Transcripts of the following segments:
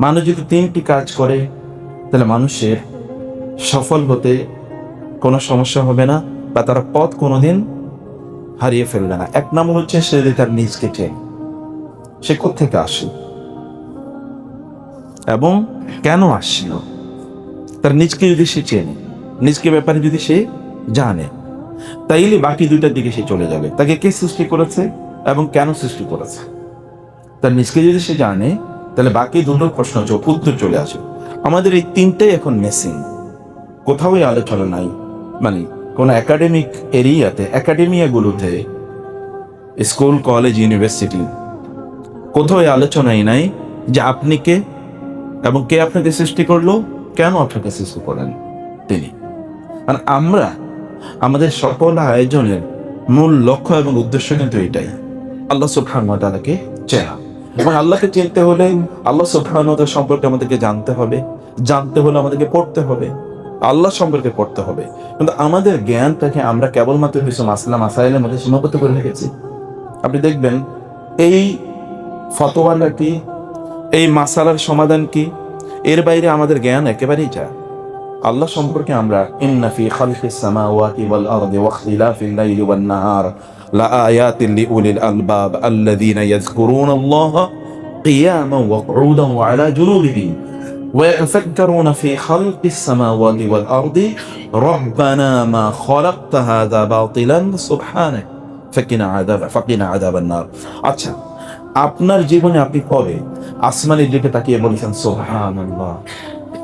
মানুষ যদি 3টি কাজ করে তাহলে মানুষের সফল হতে কোনো সমস্যা হবে না, বা তারা পথ কোনোদিন হারিয়ে ফেলবে না। এক নম্বর হচ্ছে সে যদি তার নিজকে চেনে, সে কোত্থেকে আসে এবং কেন আসছিল। তার নিজকে যদি সে চেনে, নিজকে ব্যাপারে যদি সে জানে, তাইলে বাকি দুইটার দিকে সে চলে যাবে। তাকে কে সৃষ্টি করেছে এবং কেন সৃষ্টি করেছে, তার নিজকে যদি সে জানে, তাহলে বাকি দুটোর প্রশ্ন উত্তর চলে আসে। আমাদের এই তিনটাই এখন মিসিং, কোথাও আলোচনা নাই। মানে কোন একাডেমিক এরিয়াতে, একাডেমিয়াগুলোতে, স্কুল, কলেজ, ইউনিভার্সিটি, কোথাও আলোচনাই নাই যে আপনি কে এবং কে আপনাকে সৃষ্টি করলো, কেন আপনাকে সৃষ্টি করলেন তিনি। মানে আমরা আমাদের সকল আয়োজনের মূল লক্ষ্য এবং উদ্দেশ্য কিন্তু এটাই, আল্লাহ সুবহানাহু ওয়া তাআলাকে চেনা। এবং আল্লাহকে চিনতে হলে আল্লাহ সুবহানাহু ওয়া তাআলা সম্পর্কে আমাদেরকে জানতে হবে, জানতে হলে আমাদেরকে পড়তে হবে, আল্লাহ সম্পর্কে পড়তে হবে। কিন্তু আমাদের জ্ঞানটাকে আমরা কেবলমাত্র কিছু মাসলা মাসাইলের মধ্যে সীমাবদ্ধ করে রেখেছি। আপনি দেখবেন এই ফতোয়াটা কি, এই মাসালার সমাধান কি, এর বাইরে আমাদের জ্ঞান একেবারেই যা। আল্লাহ সম্পর্কে আমরা ইন্না ফি খালকিস সামাওয়াতি ওয়াল আরদি ওয়া ইখতিলাফিল লাইলি ওয়ান নাহার লাআয়াতিন লিউলিল আলবাব আল্লাযীনা ইয়াযকুরুনাল্লাহা কিয়ামান ওয়া qu'udan ওয়া আলা জুনুবিহিম ওয়া ইয়াতাফাক্কারুনা ফি খালকিস সামাওয়াতি ওয়াল আরদি রাব্বানা মা খালাকতা হাযা বাতিলান সুবহানাক ফাকিনা আযাবান নার। আচ্ছা, আপনার জীবনে আপনি কবে আসমানের দিকে তাকিয়ে বলেছেন সুবহানাল্লাহ?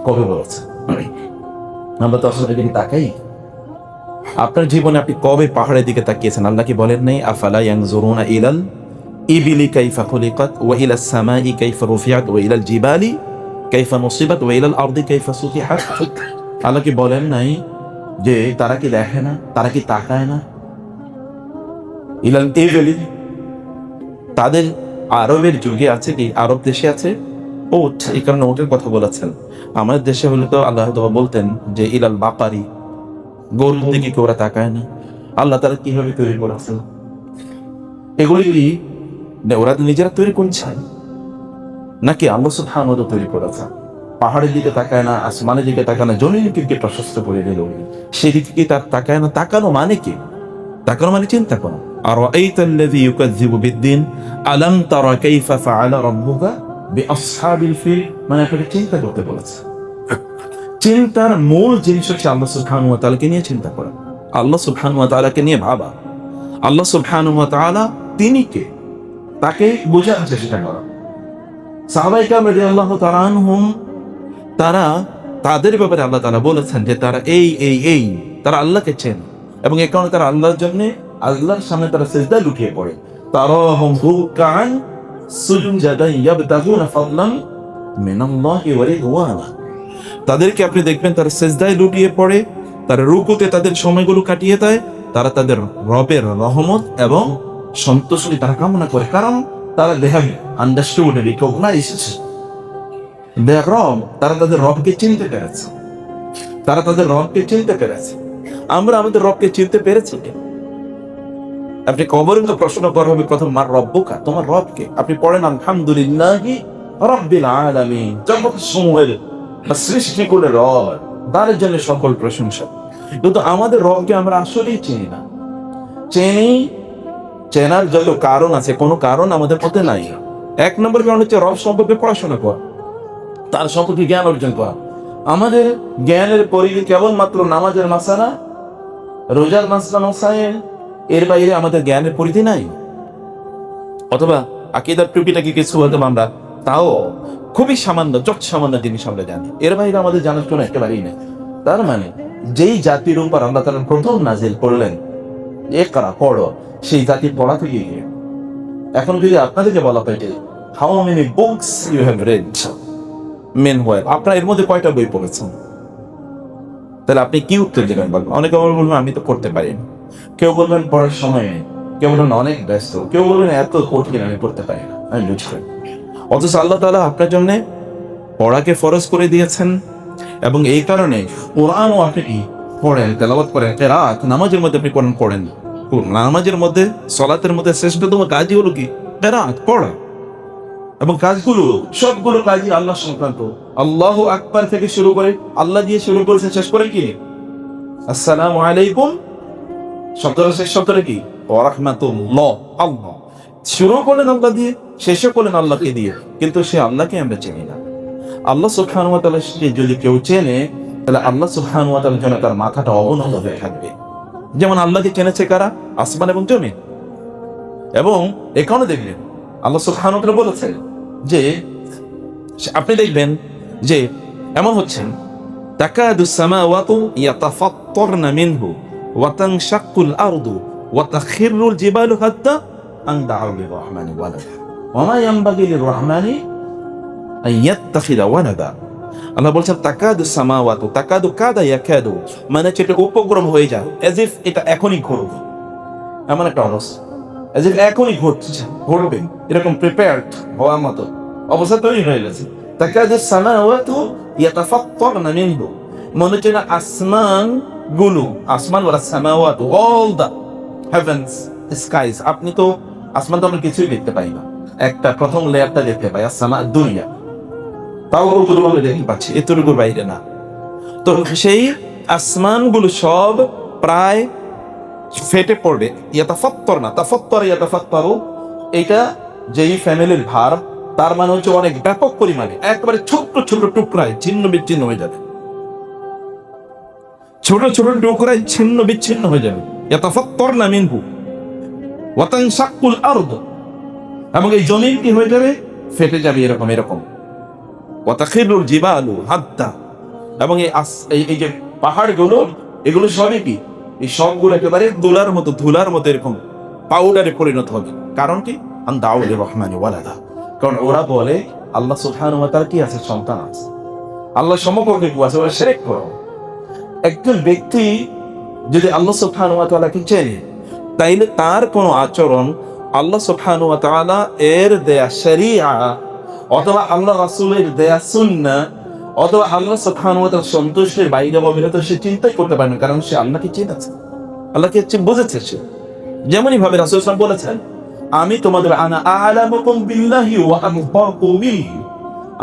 কবে বলেছেন? আমরা তো আসলে দিকে তাকাই। আপনার জীবনে আপনি কবে পাহাড়ের দিকে তাকিয়েছেন? আল্লাহ কি বলেন নাই আফালা ইয়ানজুরুনা ইলাল ইবিলি কাইফা খুলিকাত ওয়া ইলাস সামাই কাইফা রুফিআত ওয়া ইলাল জিবালি কাইফা নুসিবাত ওয়া ইলাল আরদি কাইফা সুতিহাত? আল্লাহ কি বলেন নাই যে তারা কি দেখে না, তারা কি তাকায় না? ইলাল ইবিলি, তাদের আরবের যুগে আছে কি, আরব দেশে আছে উট, এই কারণে উটের কথা বলেছেন। আমাদের দেশে হলে তো আল্লাহ বলতেন যে ইলাল বাকারি, গরুর দিকে কি ওরা তাকায় না? আল্লাহ তারা কিভাবে তৈরি করেছেন? এগুলি কি ওরা নিজেরা তৈরি করছেন নাকি আল্লাহ সুবহানাহু ওয়া তাআলা তৈরি করেছেন? পাহাড়ের দিকে তাকায় না, আসমানের দিকে তাকায় না, জমিনকে প্রশস্ত করে দিল, সেদিকে কি তার তাকায় না? তাকানো মানে কি? তাকানো মানে চিন্তা করো। আর আরাইতাল্লাযী ইউকাযযিবু বিদ্দিন আলাম তারা কাইফা ফাআলা রাব্বুকা বিআসহাবিল ফিল, মানে আপনাকে চিন্তা করতে বলেছে। চিন্তার মূল জিনিস হচ্ছে আল্লাহ সুবহানাহু ওয়া তাআলাকে নিয়ে চিন্তা করা, আল্লাহ সুবহানাহু ওয়া তাআলাকে নিয়ে ভাবা, আল্লাহ সুবহানাহু ওয়া তাআলা তিনি কে, তাকে বোঝার চেষ্টা করা। সাহাবায়ে কেরাম রাদিয়াল্লাহু তাআলা আনহুম, তারা তাদের ব্যাপারে আল্লাহ তাআলা বলেছেন যে তারা এই তারা আল্লাহকে চেনে এবং এই কারণে তারা আল্লাহর জন্য, আল্লাহর সামনে তারা সিজদায় লুটিয়ে পড়ে। তারাহুম রুকআন সুজদান ইয়াবতাগুনা ফাদলান মিনাল্লাহি ওয়া রিদওয়ানা। তাদেরকে আপনি দেখবেন তারা সিজদায় লুটিয়ে পড়ে, তারা রুকুতে তাদের সময়গুলো কাটিয়ে দেয়, তারা তাদের রবের রহমত এবং সন্তুষ্টি তারা কামনা করে, কারণ তারা দে হ্যাভ আন্ডারস্টুড, রিকগনাইজড দেয়ার রব। তারা তাদের রবকে চিনতে পেরেছে, তারা তাদের রবকে চিনতে পেরেছে। আমরা আমাদের রবকে চিনতে পেরেছি কি? আপনি কবরে তো প্রশ্ন করা হবে প্রথম, মার রব্বুকা, তোমার রবকে? আপনি পড়েন আলহামদুলিল্লাহি রাব্বিল আলামিন, জগৎ সমূহের সৃষ্টি করে রব, তার জন্য সকল প্রশংসা। কিন্তু আমাদের রবকে আমরা আসলেই চিনি না। চেনার যত কারণ আছে, কোনো কারণ আমাদের মধ্যে নাই। এক নম্বর কারণ হচ্ছে রব সম্পর্কে পড়াশোনা করা, তার সম্পর্কে জ্ঞান অর্জন করা। আমাদের জ্ঞানের পরিধি কেবলমাত্র নামাজের মাসালা, রোজার মাসলা মাসায়েল, এর বাইরে আমাদের জ্ঞানের পরিধি নাই। অথবা আকীদার টুপিটাকে কিছু হয়তো আমরা তাও খুবই সামান্য, সামান্য জিনিস আমরা জানি, এর বাইরে আমাদের জানার জন্য একেবারেই নেই। তার মানে যেই জাতির উপর আল্লাহ তাআলা প্রথম নাজিল করলেন ইকরা, পড়ো, সেই জাতির পড়া থেকে গিয়ে এখন যদি আপনাদেরকে বলা হয় যে how many books you have read, মেন ওয়েল, আপনারা এর মধ্যে কয়টা বই পড়েছেন? তাহলে আপনি কি উত্তর দেবেন? বলবেন, অনেকে বলবেন আমি তো পড়তে পারি না, কেউ বলবেন পড়ার সময় নেই, কেউ বলবেন অনেক ব্যস্ত, কেউ বলবেন এত কঠিন আমি পড়তে পারি না, আমি বুঝতে। অথচ আল্লাহ তাআলা আপনার জন্য পড়াকে ফরজ করে দিয়েছেন এবং এই কারণে কোরআনও আপনি পড়েন, তেলাওয়াত করেন, কিরাত, নামাজের মধ্যে আপনি কোরআন পড়েন। নামাজের মধ্যে, সালাতের মধ্যে শ্রেষ্ঠতম কাজই হলো কি? কিরাত, পড়া। এবং কাজগুলো সবগুলো কাজই আল্লাহ সংক্রান্ত। আল্লাহু আকবার থেকে শুরু করে আল্লাহ দিয়ে শুরু করেছে, শেষ করে কি আসসালামু আলাইকুম, শব্দটা শেষ শব্দটা কি ওয়া রাহমাতুল্লাহ। আল্লাহ শুরু করলেন আল্লাহ দিয়ে, শেষও করলেন আল্লাহকে দিয়ে, কিন্তু সে আল্লাহকে আমরা চিনি না। আল্লাহ সুবহানাহু ওয়া তাআলাকে যদি কেউ চেনে, তাহলে আল্লাহ সুবহানাহু ওয়া তাআলার জন্য তার মাথাটা অবনত হয়ে থাকবে। যেমন আল্লাহকে চেনেছে কারা? আসমান এবং জমিন। এবং এ কারণে দেখবেন আল্লাহ সুবহানাহু ওয়া তাআলা বলেছেন যে, আপনি দেখবেন যে এমন হচ্ছে তাকাদু সামাওয়াতু ইয়াতাফাত্তারনা মিনহু ওয়া তানশাক্কুল আরদু ওয়া তাখিরুল জিবালু হাত্তা আন দাউ লিররহমানি ওয়ালাদা ওয়া মা ইয়ানবাগি লিররহমানি আন ইয়াত্তাখিযা ওয়ালাদা। আল্লাহ বলছেন তাকাদু সামাওয়াতু, তাকাদু কাদা ইয়াকাদু, মানে সেটা উপক্রম হয়ে যায়, এজ ইফ এটা এখনই ঘটবে, এমন একটা অবস্থা, এজ ইফ এখনই ঘটবে, এরকম প্রিপেয়ার্ড হওয়ার মতো অবস্থা তৈরি হয়ে গেছে। তাকাদু সামাওয়াতু ইয়াতাফাত্তারনা মিনহু, মনে হচ্ছে না আসমান গুলো, আসমান ওয়ালা সামাওয়াতু, অল দা হেভেন্স স্কাইস, আপনি তো আসমান তো আমরা কিছুই দেখতে পাই না, একটা প্রথম লেয়ারটা দেখতে পাই আসসামা দুনিয়া, তাও কতটুকু দেখতে পাচ্ছি, এতটুকুর বাইরে না। তো সেই আসমানগুলো সব প্রায় ফেটে পড়বে। ইয়াতাফাত্তার না, তাফাত্তার ইয়াতাফাত্তারু, এটা যেই ফ্যামিলির ভার, তার মানে হচ্ছে অনেক ব্যাপক পরিমাণে একবারে ছোট ছোট টুকরায় ছিন্ন বিচ্ছিন্ন হয়ে যাবে, ছোট ছোট টুকরায় ছিন্ন বিচ্ছিন্ন হয়ে যাবে। ইয়াতাফাত্তারনা মিনহু ওয়া তানশাক্কুল আরদু, এবং এই জমিন কি হয়ে যাবে? ফেটে যাবে, এরকম এরকম। ওয়া তাখিরুল জিবালু হাত্তা, এবং এই যে পাহাড়গুলো, এগুলো সবই কি, এই সবগুলো একেবারে ধুলার মতো এরকম পাউডারে পরিণত হবে। কারণ কি? আন দাউ লিররহমানি ওয়ালাদা, কারণ ওরা বলে আল্লাহ সুবহানাহু ওয়া তাআলা কি আছে? সন্তান আছে। আল্লাহ সমকক্ষে কি আছে? ওরা শিরক করে। একজন ব্যক্তি যদি আল্লাহ সুবহানাহু ওয়া তাআলাকে চেনে, তাইলে তার কোনো আচরণ আল্লাহ সুবহানাহু ওয়া তাআলা এর দেয়া শরিয়া অথবা আল্লাহ রাসূলের দেয়া সুন্নাহ অথবা আল্লাহ সুবহানাহু ওয়া তাআলার সন্তুষ্টির বাইরে অবিরত সে চিন্তাই করতে পারে না, কারণ সে আল্লাহকে চিনেছে, আল্লাহকে বুঝেছে সে। যেমনই ভাবে রাসূল সাল্লাল্লাহু আলাইহি ওয়াসাল্লাম বলেছেন, আমি তোমাদের আনা আ'লামুকুম বিল্লাহি ওয়া আনফাকুম বিহি,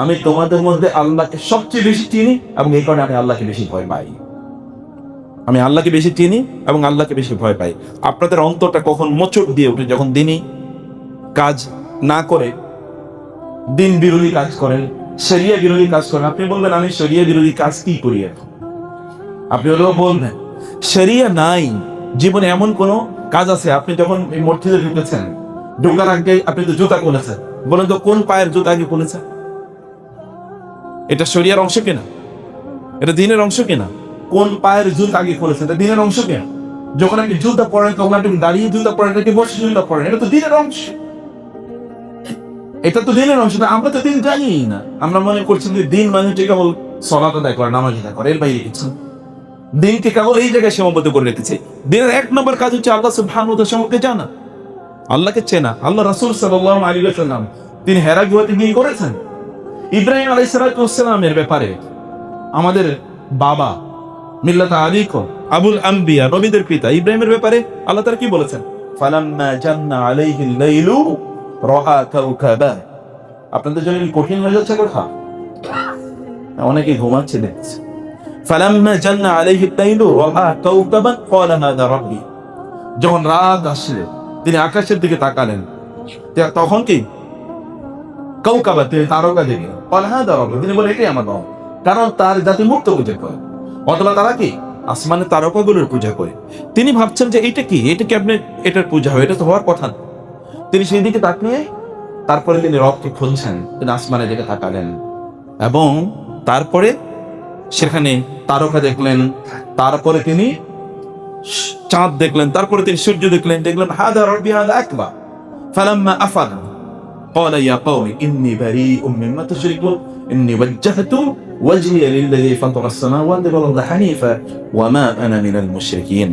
আমি তোমাদের মধ্যে আল্লাহকে সবচেয়ে বেশি চিনি এবং এই কারণে আমি আল্লাহকে বেশি ভয় পাই। আমি আল্লাহকে বেশি চিনি এবং আল্লাহকে বেশি ভয় পাই। আপনাদের অন্তরটা কখন মোচড় দিয়ে ওঠে? যখন দিনই কাজ না করে দিন বিরোধী কাজ করেন, শরিয়া বিরোধী কাজ করেন। আপনি বলবেন আমি শরিয়া বিরোধী কাজ কি করি এখন? আপনি হলেও বলবেন শরিয়া নাই জীবনে এমন কোন কাজ আছে? আপনি যখন এই মসজিদে ঢুকেছেন, ঢোকার আগে আপনি তো জুতা খুলেছেন, বলেন তো কোন পায়ের জুতা আগে খুলেছেন? এটা শরিয়ার অংশ কিনা? এটা দিনের অংশ কিনা? কোন পায়ের জুতা আগে খুলেছেন? এটা দিনের অংশ কিনা? যখন আপনি জুতা পরেন তখন আপনি দাঁড়িয়ে জুতা পরেন নাকি বসে জুতা পরেন? এটা তো দিনের অংশ, এটা তো দিনের অংশ। আমরা তো দিন জানি না, আমরা মনে করছি যে দিন মানে হচ্ছে কেবল সালাত আদায় করা, নামাজ আদায় করা, এর বাইরে কিছু। দিনকে কেবল এই জায়গায় সীমাবদ্ধ করে রেখেছে। দিনের এক নম্বর কাজ হচ্ছে আল্লাহ সুবহানাহু ওয়া তাআলা সম্পর্কে জানা, আল্লাহকে চেনা। আল্লাহ রাসূল সাল্লাল্লাহু আলাইহি ওয়াসাল্লাম তিনি হেরা গুহাতে গিয়ে করেছেন। ইব্রাহিম আলাইহিস সালামের ব্যাপারে আমাদের বাবা মিল্লাত আলীকুম আবুল আম্বিয়া, নবীদের পিতা ইব্রাহিমের ব্যাপারে আল্লাহ তাআলা কি বলেছেন? ফালাম্মা জান্না আলাইহিল লাইলু রাআ কাওকাবা। আপনাদের জন্য কি কঠিন হয়ে যাচ্ছে কথা? অনেকে ঘুমাচ্ছে দেখছে। ফালাম্মা জান্না আলাইহিল লাইলু রাআ কাওকাবান ক্বালা হাযা রাব্বি, যখন রাত আসলে তিনি আকাশের দিকে তাকালেন, তখন কি কাওকাবা, তিনি তারকা দেখলেন। ক্বালা হাযা রাব্বি, তিনি বলেন এটাই আমার রব। কারণ তার জাতি মুক্ত পূজা করে, অথবা তারা কি আসমানের তারকাগুলোর পূজা করে। তিনি ভাবছেন যে এটা কি, এটা কি আপনি এটার পূজা হয়, এটা তো হওয়ার কথা না। তিনি সেই দিকে তাকিয়ে তারপরে তিনি রবকে খুঁজছেন, তিনি আসমানের দিকে তাকালেন এবং তারপরে সেখানে তারকা দেখলেন, তারপরে তিনি চাঁদ দেখলেন, তারপরে তিনি সূর্য দেখলেন, দেখলেন হাদা রব্বি হাদা আকবার। ফালাম্মা আফালা قال يا قوم إني بريء مما تشركون إني وجهت وجهي للذي فطر السماوات والأرض حنيفا وما أنا من المشركين।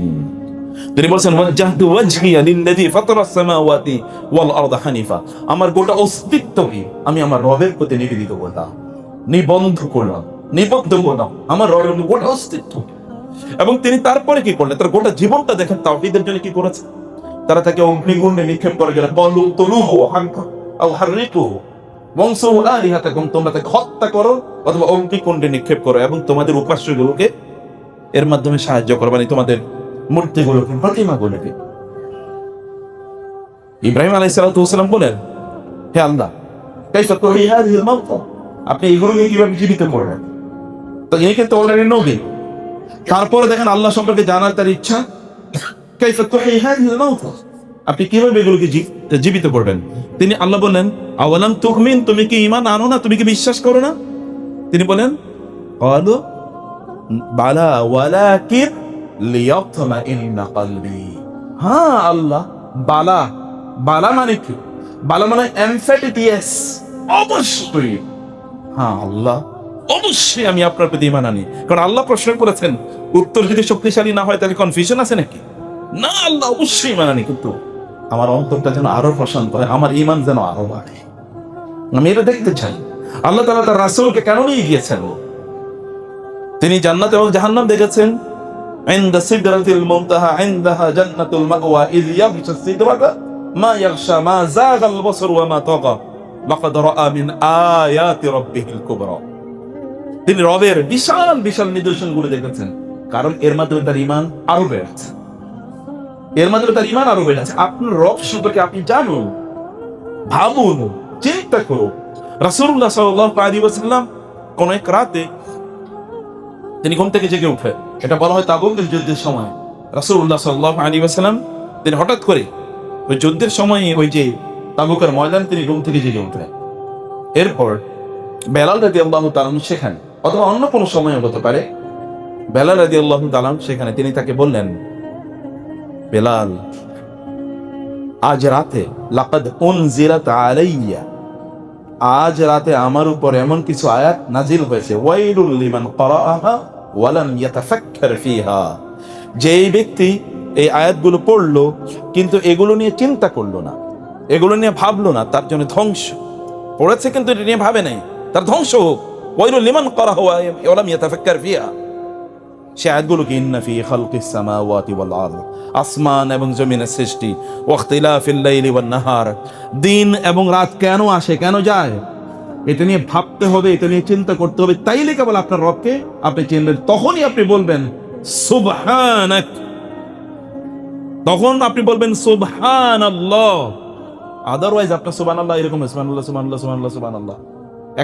তিনি বলেছেন ওয়াজহাতু ওয়াজহিয়া লিল্লাযী ফাতারাস সামাওয়াতি ওয়াল আরদা হানিফা, আমার গোটা অস্তিত্বকে আমি আমার রবের প্রতি নিবেদিত করলাম, নিবদ্ধ করলাম, আমার রবের গোটা অস্তিত্ব। এবং তিনি তারপরে কি করলেন? তার গোটা জীবনটা দেখেন তাওহীদের জন্য কি করেছে। তারা তাকে অগ্নিকুণ্ডে নিক্ষেপ করে গেলেন, বলু তলুহু হানকা আও হাররিকুহু, ওয়ানসুরু আলিহাতাকুম, তোমরা তাকে হত্যা করো অথবা অগ্নিকুণ্ডে নিক্ষেপ করো এবং তোমাদের উপাস্যগুলোকে এর মাধ্যমে সাহায্য করো, মানে তোমাদের মূর্তিগুলোকে, প্রতিমাগুলোকে। ইব্রাহিম আলাইহিস সালাতু ওয়াস সালাম বলেন, হে আল্লাহ, কাইফা তুহয়ি হাযিহিল মাউতা, আপনি এগুলোকে কিভাবে জীবিত করবেন? তো ইনি কিন্তু অলরেডি নবী, তারপরে দেখেন আল্লাহ সম্পর্কে জানার তার ইচ্ছা, কাইফা তুহয়ি হাযিহিল মাউতা, আপনি কিভাবে এগুলোকে জীবিত করবেন? তিনি আল্লাহ বলেন, আওয়ালাম তুমিন, তুমি কি ঈমান আনো না, তুমি কি বিশ্বাস করো না? তিনি বলেন, ক্বালু বালা ওয়ালাকিন লিয়াতমাইন্না কলবি। হ্যাঁ আল্লাহ, বালা, বালা মানে কি? বালা মানে এমফ্যাটিক ইয়েস, অবশ্যই। হ্যাঁ আল্লাহ, অবশ্যই আমি আপনার প্রতি ঈমান আনি। কারণ আল্লাহ প্রশ্ন করেছেন, উত্তর যদি শক্তিশালী না হয় তাহলে কনফিউশন আছে নাকি? না, আল্লাহ অবশ্যই ঈমান আনি, কিন্তু আমার অন্তরটা যেন আরো প্রশান্ত হয়, আমার ঈমান যেন আরো বাড়ে, আমি এটা দেখতে চাই। আল্লাহ তাআলা তার রাসূলকে কেন নিয়ে গিয়েছেন? তিনি জান্নাত এবং জাহান্নাম দেখেছেন। ইনদা সিদরাতিল মুনতাহা ইনদাহা জান্নাতুল মাওয়া ইয ইয়াগশা সিদরাতা মা ইয়াগশা মা যাগাল বসর ওয়া মা তাগা লাকাদ রাআ মিন আয়াতি রাব্বিহিল কুবরা। তিনি রবের বিশাল বিশাল নিদর্শনগুলো দেখেছেন, কারণ এর মাধ্যমে তার ঈমান আরো বেড়েছে, এর মাধ্যমে তার ঈমান আরো বেড়েছে। আপনার রব সম্পর্কে আপনি জানুন, ভাবুন, চিন্তা করুন। রাসূলুল্লাহ সাল্লাল্লাহু আলাইহি ওয়াসাল্লাম কোন এক রাতে তিনি ঘুম থেকে জেগে উঠে, এটা বলা হয় তাবুকের যুদ্ধের সময়। রাসূলুল্লাহ সাল্লাল্লাহু আলাইহি ওয়াসাল্লাম তিনি হঠাৎ করে ওই যুদ্ধের সময়, ওই যে তাবুকের ময়দানে তিনি ঘুম থেকে জেগে উঠলেন। এরপর বেলাল রাদিয়াল্লাহু তাআলা সেখানে, অথবা অন্য কোনো সময় হতে পারে, বেলাল রাদিয়াল্লাহু তাআলা সেখানে, তিনি তাকে বললেন, বেলাল, আজ রাতে লাকাদ উনজিলাত আলাইয়া, আজ রাতে আমার উপর এমন কিছু আয়াত নাজিল হয়েছে, ওয়াইলুল লিমান ক্বারাআহা ওয়া লাম ইয়াতাফাক্কার ফিহা, যেই ব্যক্তি এই আয়াতগুলো পড়লো কিন্তু এগুলো নিয়ে চিন্তা করলো না, এগুলো নিয়ে ভাবলো না, তার জন্য ধ্বংস। পড়েছে কিন্তু এটা নিয়ে ভাবে নাই, তার ধ্বংস হোক। ওয়াইলুল লিমান ক্বারাআহা ওয়া লাম ইয়াতাফাক্কার ফিহা, সে আয়াতগুলো কি, ইন্না ফি খালকিস সামাওয়াতি ওয়াল আরদ, আসমান এবং জমিনের সৃষ্টি, ওয়া ইখতিলাফিল লাইলি ওয়ান নাহার, দিন এবং রাত কেন আসে কেন যায়, এটা নিয়ে ভাবতে হবে, এটা নিয়ে চিন্তা করতে হবে। তাইলে কেবল আপনার রবকে আপনি চিনলেন, তখনই আপনি বলবেন সুবহানাক, তখন আপনি বলবেন সুবহানাল্লাহ। আদারওয়াইজ আপনার সুবহানাল্লাহ এরকম সুবহানাল্লাহ সুবহানাল্লাহ সুবহানাল্লাহ সুবহানাল্লাহ।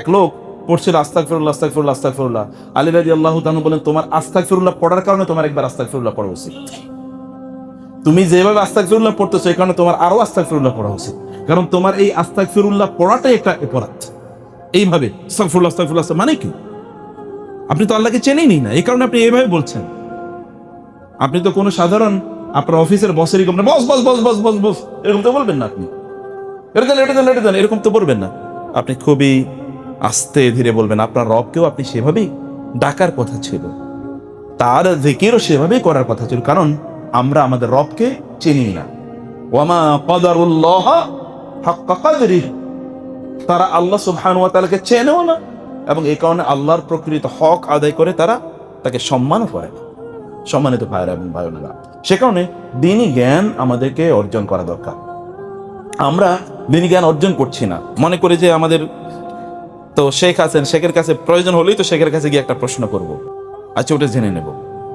এক লোক পড়ছিল আস্তাগফিরুল্লাহ আস্তাগফিরুল্লাহ আস্তাগফিরুল্লাহ, আলী রাদিয়াল্লাহু তাআলা বলেন, তোমার আস্তাগফিরুল্লাহ পড়ার কারণে তোমার একবার আস্তাগফিরুল্লাহ পড়া উচিত। তুমি যেভাবে আস্তাগফিরুল্লাহ পড়তেছো এই কারণে তোমার আরো আস্তাগফিরুল্লাহ পড়া উচিত, কারণ তোমার এই আস্তাগফিরুল্লাহ পড়াটাই একটা অপরাধ। এইভাবে আস্তাগফিরুল্লাহ আস্তাগফিরুল্লাহ মানে কি? আপনি তো আল্লাহকে চেনেনই না, এই কারণে আপনি এইভাবে বলছেন। আপনি তো কোনো সাধারণ আপনার অফিসের বসেরই বস বস বস বস বস বস এরকম তো বলবেন না, আপনি এরকম তো বলবেন না। আপনি খুবই আস্তে ধীরে বলবেন। আপনার রবকেও আপনি সেভাবেই ডাকার কথা ছিল, তার জিকিরও সেভাবেই করার কথা ছিল, কারণ আমরা আমাদের রবকে চিনি না। ওয়ামা কদারুল্লাহ হাক্কা কদরিহি, তারা আল্লাহ সুবহানাহু ওয়া তাআলাকে চেনেও না, এবং এই কারণে আল্লাহর প্রকৃত হক আদায় করে তারা তাকে সম্মানও করে না। সম্মানিত ভাইরা এবং ভাইবোনেরা, সে কারণে দ্বীনি জ্ঞান আমাদেরকে অর্জন করা দরকার। আমরা দ্বীনি জ্ঞান অর্জন করছি না, মনে করি যে আমাদের তো শেখ আছেন, শেখের কাছে প্রয়োজন হলেই তো শেখের কাছে গিয়ে একটা প্রশ্ন করব, আচ্ছা ওটা জেনে নেব,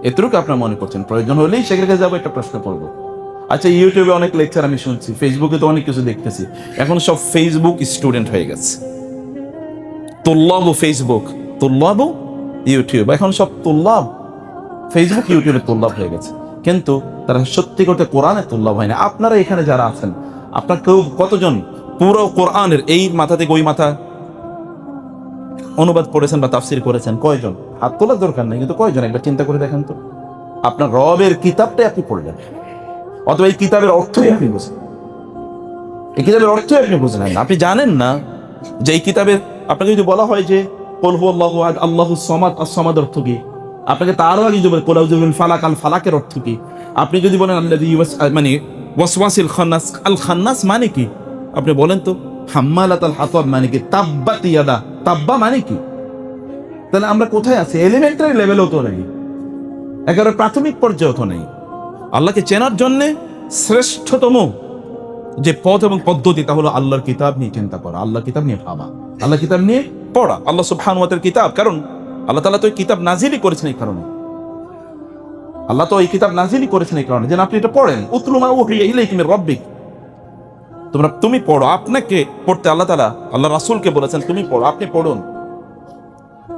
এতটুকু আপনার মনে করছেন। প্রয়োজন হলেই শেখের কাছে যাবো, একটা প্রশ্ন করবো। আচ্ছা, ইউটিউবে অনেক লেকচার আমি শুনছি, ফেসবুকে তো অনেক কিছু দেখতেছি, এখন সব ফেসবুক স্টুডেন্ট হয়ে গেছে। তুল্লাব ফেসবুক, তুল্লাব ইউটিউব, এখন সব তুল্লাব ফেসবুক ইউটিউবে তুল্লাব হয়ে গেছে, কিন্তু তারা সত্যি করতে কোরআনে তুল্লাব হয় না। আপনারা এখানে যারা আছেন, আপনার কেউ কতজন পুরো কোরআনের এই মাথা থেকে ওই মাথা অনুবাদ পড়েছেন বা তাফসির করেছেন? কয়জন? হাত তোলার দরকার নেই, কিন্তু কয়জন একবার চিন্তা করে দেখেন তো। আপনার রবের কিতাবটাই আপনি পড়লেন, অথবা এই কিতাবের অর্থই আপনি বুঝেন, এই কিতাবের অর্থই আপনি বুঝলেন না। আপনি জানেন না যে এই কিতাবের, আপনাকে যদি বলা হয় যে কুল হুয়াল্লাহু আহাদ আল্লাহুস সামাদ, as-সামাদ অর্থ কি, আপনাকে তারও আগে যদি বলেন কুল আউযু বিল ফালাক, আল ফালাকের অর্থ কি, আপনি যদি বলেন আল্লাযী মানে ওয়াসওয়াসিল খান্নাস, আল খান্নাস মানে কি, আপনি বলেন তো। হাম্মালাতাল হাতাব মানে কি, তাব্বাত ইয়াদা, তাব্বা মানে কি? তাহলে আমরা কোথায় আছি? এলিমেন্টারি লেভেলেও তো নেই, একেবারে প্রাথমিক পর্যায়েও তো নেই। আল্লাহকে চেনার জন্যে শ্রেষ্ঠতম যে পথ এবং পদ্ধতি, তা হলো আল্লাহর কিতাব নিয়ে চিন্তা করা, আল্লাহর কিতাব নিয়ে ভাবা, আল্লাহর কিতাব নিয়ে পড়া, আল্লাহ সুবহানাহু ওয়া তাআলার কিতাব। কারণ আল্লাহ তাআলা তো এই কিতাব নাজিলই করেছেন এই কারণে, আল্লাহ তো এই কিতাব নাজিলই করেছেন এই কারণে যেন আপনি এটা পড়েন। উতলু মা উহিয়া ইলাইকা মির রাব্বিক, তুমি পড়ো, আপনাকে পড়তে আল্লাহ তাআলা আল্লাহ রাসূলকে বলেছেন তুমি পড়ো, আপনি পড়ুন।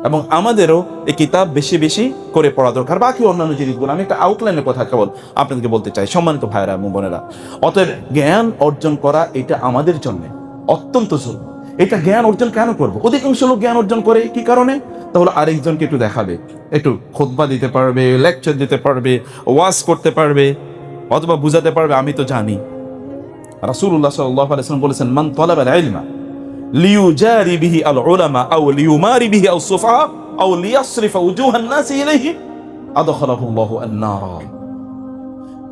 এবং আমাদেরও এই কিতাব বেশি বেশি করে পড়া দরকার। বাকি অন্যান্য জিনিসগুলো আমি একটা আউটলাইনের কথা কেবল আপনাদেরকে বলতে চাই, সম্মানিত ভাইয়েরা এবং বোনেরা। অতএব জ্ঞান অর্জন করা এটা আমাদের জন্য অত্যন্ত জরুরি। এটা জ্ঞান অর্জন কেন করবো? অধিকাংশ লোক জ্ঞান অর্জন করে কি কারণে? তাহলে আরেকজনকে একটু দেখাবে, একটু খুতবা দিতে পারবে, লেকচার দিতে পারবে, ওয়াজ করতে পারবে, অথবা বুঝাতে পারবে আমি তো জানি। রাসূলুল্লাহ সাল্লাল্লাহু আলাইহি ওয়াসাল্লাম বলেছেন, মান তালাবাল ইলমা লিউজারি বিহি আল উলামা আও লিউমারি বিহি আল সুফাহা আও লিয়াসরিফা উজুহান নাসি ইলাইহি আদখালাহুল্লাহু আন-নার।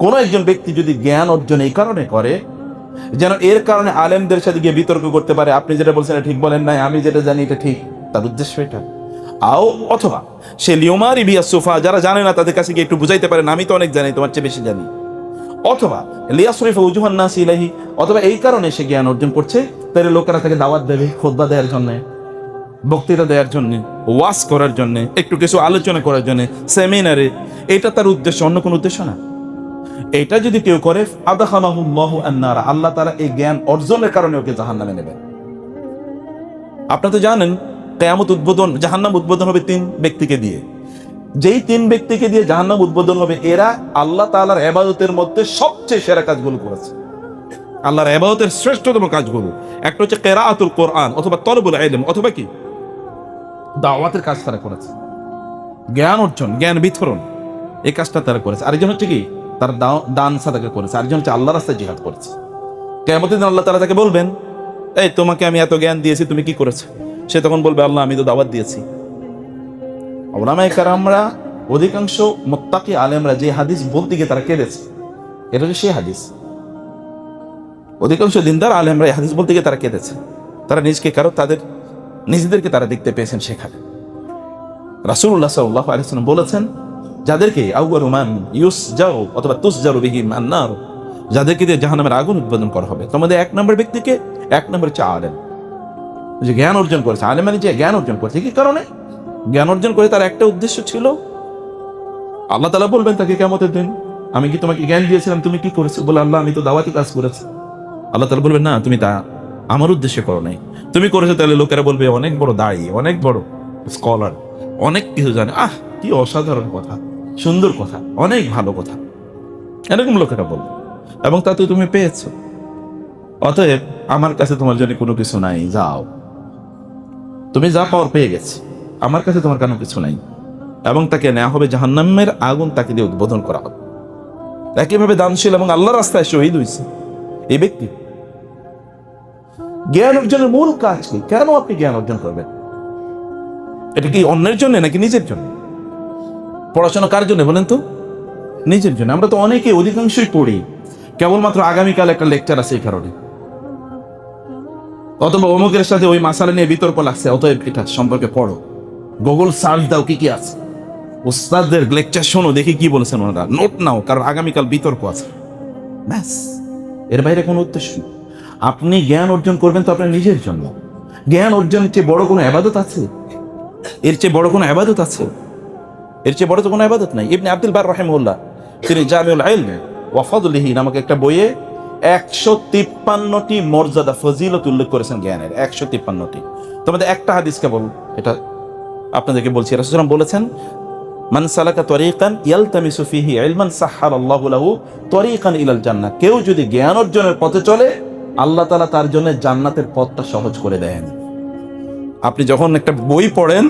কোন একজন ব্যক্তি যদি জ্ঞান অর্জন এই কারণে করে যেন এর কারণে আলেমদের সাথে গিয়ে বিতর্ক করতে পারে, আপনি যেটা বলছেন এটা ঠিক বলেন নাই, আমি যেটা জানি এটা ঠিক, তার উদ্দেশ্য এটা। অথবা সে লিউমারি বিহি আস সুফাহা, যারা জানে না তাদের কাছে গিয়ে একটু বুঝাইতে পারেন আমি তো অনেক জানি, তোমার চেয়ে বেশি জানি। অথবা লিয়াসরিফা উজুহান নাসি ইলাইহি, অথবা এই কারণে সে জ্ঞান অর্জন করছে, তাহলে লোকেরা তাকে দাওয়াত দেবে, খুতবা দেওয়ার জন্য, বক্তৃতা দেওয়ার জন্য, ওয়াজ করার জন্য, একটু কিছু আলোচনা করার জন্য, সেমিনারে। এটা তার উদ্দেশ্য, অন্য কোনো উদ্দেশ্য না। এটা যদি কেউ করে আদখালাহুল্লাহু আন-নার, আল্লাহ তাআলা এই জ্ঞান অর্জনের কারণে ওকে জাহান্নামে নেবেন। আপনারা তো জানেন কিয়ামত উদ্বোধন, জাহান্নাম উদ্বোধন হবে 3 ব্যক্তিকে দিয়ে। যেই 3 ব্যক্তিকে দিয়ে জাহান্নাম উদ্বোধন হবে, এরা আল্লাহ তাআলার ইবাদতের মধ্যে সবচেয়ে সেরা কাজগুলো করেছে, আল্লাহর ইবাদতের শ্রেষ্ঠতম কাজগুলো। একটা হচ্ছে কিরাআতুল কোরআন, অথবা তলবুল ইলম, অথবা কি দাওয়াতের কাজ তারা করেছে, জ্ঞান অর্জন, জ্ঞান বিতরণ, এই কাজটা তারা করেছে। আরেকজন হচ্ছে কি তার দান সাদাকা করেছে। আরেকজন হচ্ছে আল্লাহর রাস্তায় জিহাদ করেছে। কিয়ামতের দিন আল্লাহ তাআলা তাকে বলবেন, এই তোমাকে আমি এত জ্ঞান দিয়েছি, তুমি কি করেছো? সে তখন বলবে, আল্লাহ আমি তো দাওয়াত দিয়েছি। উলামায়ে কেরামরা, অধিকাংশ মুত্তাকি আলেমরা যে হাদিস বলতে গিয়ে তারা কেঁদেছে, এটা হচ্ছে সেই হাদিস। অধিকাংশ দিনদার আলেমরা এই হাদিস বলতে গিয়ে তারা কেঁদেছে। তারা তাদের নিজেদেরকে তারা দেখতে পেয়েছেন সেখানে। রাসূলুল্লাহ সাল্লাল্লাহু আলাইহি ওয়াসাল্লাম বলেছেন, যাদেরকে আউয়ালু মান ইউসজাউ অথবা তুসজারু বিহিম আন-নার, যাদেরকে দিয়ে জাহান্নামের আগুন উৎপাদন করা হবে, তোমাদের 1 নম্বর ব্যক্তিকে, 1 নম্বর হচ্ছে আলেম, যে জ্ঞান অর্জন করেছে। আলেম মানে যে জ্ঞান অর্জন করেছে। কি কারণে জ্ঞান অর্জন করে? তার একটা উদ্দেশ্য ছিল, আল্লাহ তাআলা বলবেন তাকে কিয়ামতের দিন, আমি কি তোমাকে জ্ঞান দিয়েছিলাম, তুমি কি করেছো? বলে, আল্লাহ আমি তো দাওয়াতি কাজ করেছি। আল্লাহ তাআলা বলবেন, না তুমি তা আমার উদ্দেশ্যে করো নাই, তুমি করেছো। তাহলে লোকেরা বলবে অনেক বড় দাড়ি, অনেক বড় স্কলার, অনেক কিছু জানে, কি অসাধারণ কথা, সুন্দর কথা, অনেক ভালো কথা, এরকম লোকেরা বলবে। এবং তা তো তুমি পেয়েছো। অতএব আমার কাছে তোমার জন্য কোনো কিছু নাই, যাও, তুমি যা পাওয়ার পেয়ে গেছে, আমার কাছে তোমার কোনো কিছু নাই। এবং তাকে নেওয়া হবে জাহান্নামের আগুন, তাকে দিয়ে উদ্বোধন করা হবে। একইভাবে দানশীল এবং আল্লাহর রাস্তায় শহীদ হয়েছে এই ব্যক্তি। জ্ঞান অর্জনের মূল কাজ কি? কেন আপনি জ্ঞান অর্জন করবেন? এটা কি অন্যের জন্য নাকি নিজের জন্য? পড়াশোনা কার জন্য বলেন তো? নিজের জন্য। আমরা তো অনেকে, অধিকাংশই পড়ি কেবলমাত্র আগামীকাল একটা লেকচার আছে এই কারণে, অথবা অমুকের সাথে ওই মাসালা নিয়ে বিতর্ক লাগছে, অতএব এটা সম্পর্কে পড়ো, গুগল সার্চ দাও কি কি আছে, উস্তাদদের লেকচার শোনো, দেখি কি বলেছেন ওনারা, নোট নাও, কারণ আগামীকাল বিতর্ক আছে। ব্যাস, এর বাইরে কোনো উদ্দেশ্য নেই। আপনি জ্ঞান অর্জন করবেন তো আপনার নিজের জন্য। জ্ঞান অর্জনের চেয়ে বড় কোনো ইবাদত আছে? এর চেয়ে বড় কোনো ইবাদত আছে? এর চেয়ে বড় তো কোনো ইবাদত নাই। ইবনে আব্দুল বার রাহিমাহুল্লাহ, তিনি জামিউল ইলম ওয়া ফাদলিহি নামক একটা বইয়ে 153টি মর্যাদা, ফজিলত উল্লেখ করেছেন জ্ঞানের, 153টি। তোমাদের একটা হাদিস কেবল এটা আপনাদেরকে বলছি। রাসূল সাল্লাল্লাহু আলাইহি ওয়াসাল্লাম বলেছেন, মান সালাকা তরিকান ইয়ালতামিসু ফিহি ইলমান সাহহারাল্লাহু লাহু তরিকান ইলাল জান্নাহ। কেউ যদি জ্ঞান অর্জনের পথে চলে, আল্লাহ তাআলা তার জন্য জান্নাতের পথটা সহজ করে দেন। আপনি যখন একটা বই পড়েন,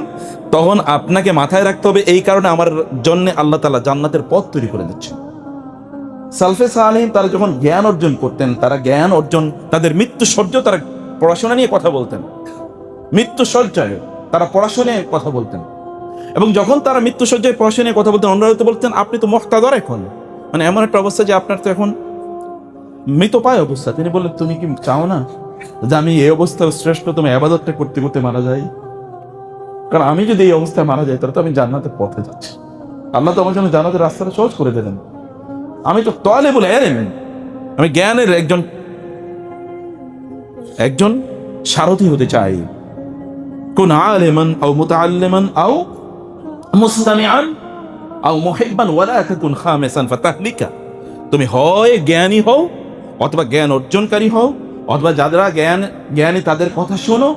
তখন আপনাকে মাথায় রাখতে হবে, এই কারণে আমার জন্য আল্লাহ তাআলা জান্নাতের পথ তৈরি করে দিচ্ছেন। সালফে সালেহীন তারা যখন জ্ঞান অর্জন করতেন, তারা জ্ঞান অর্জন, তাদের মৃত্যু সজ্জায় তারা পড়াশোনা নিয়ে কথা বলতেন, মৃত্যু সজ্জায় তারা পড়াশোনা নিয়ে কথা বলতেন। এবং যখন তারা মৃত্যু সজ্জায় পড়াশোনা নিয়ে কথা বলতেন, অন্যরা তো বলতেন আপনি তো মুহতাদর, এখন মানে এমন একটা অবস্থা যে আপনার তো এখন মৃতপ্রায় অবস্থা। তিনি বললেন, তুমি কি চাও না যে আমি এই অবস্থায় শ্রেষ্ঠতম ইবাদতটা করতে করতে মারা যাই? কারণ আমি যদি এই অবস্থায় মারা যাই, তাহলে তো আমি জান্নাতের পথে যাচ্ছি, আল্লাহ তো আমার জন্য জান্নাতের রাস্তাটা সহজ করে দেবেন। আমি তো তালিবুল ইলম, আমি জ্ঞানের একজন একজন সারথি হতে চাই, কুন আলিমান আও মুতাআল্লিমান আও মুস্তামিআন আও মুহিব্বান ওয়ালা তাকুন খামিসান ফাতাহলিকা। তুমি হয় জ্ঞানী হও অথবা জ্ঞান অর্জনকারী হও, অথবা যারা জ্ঞানী তাদের কথা শোনো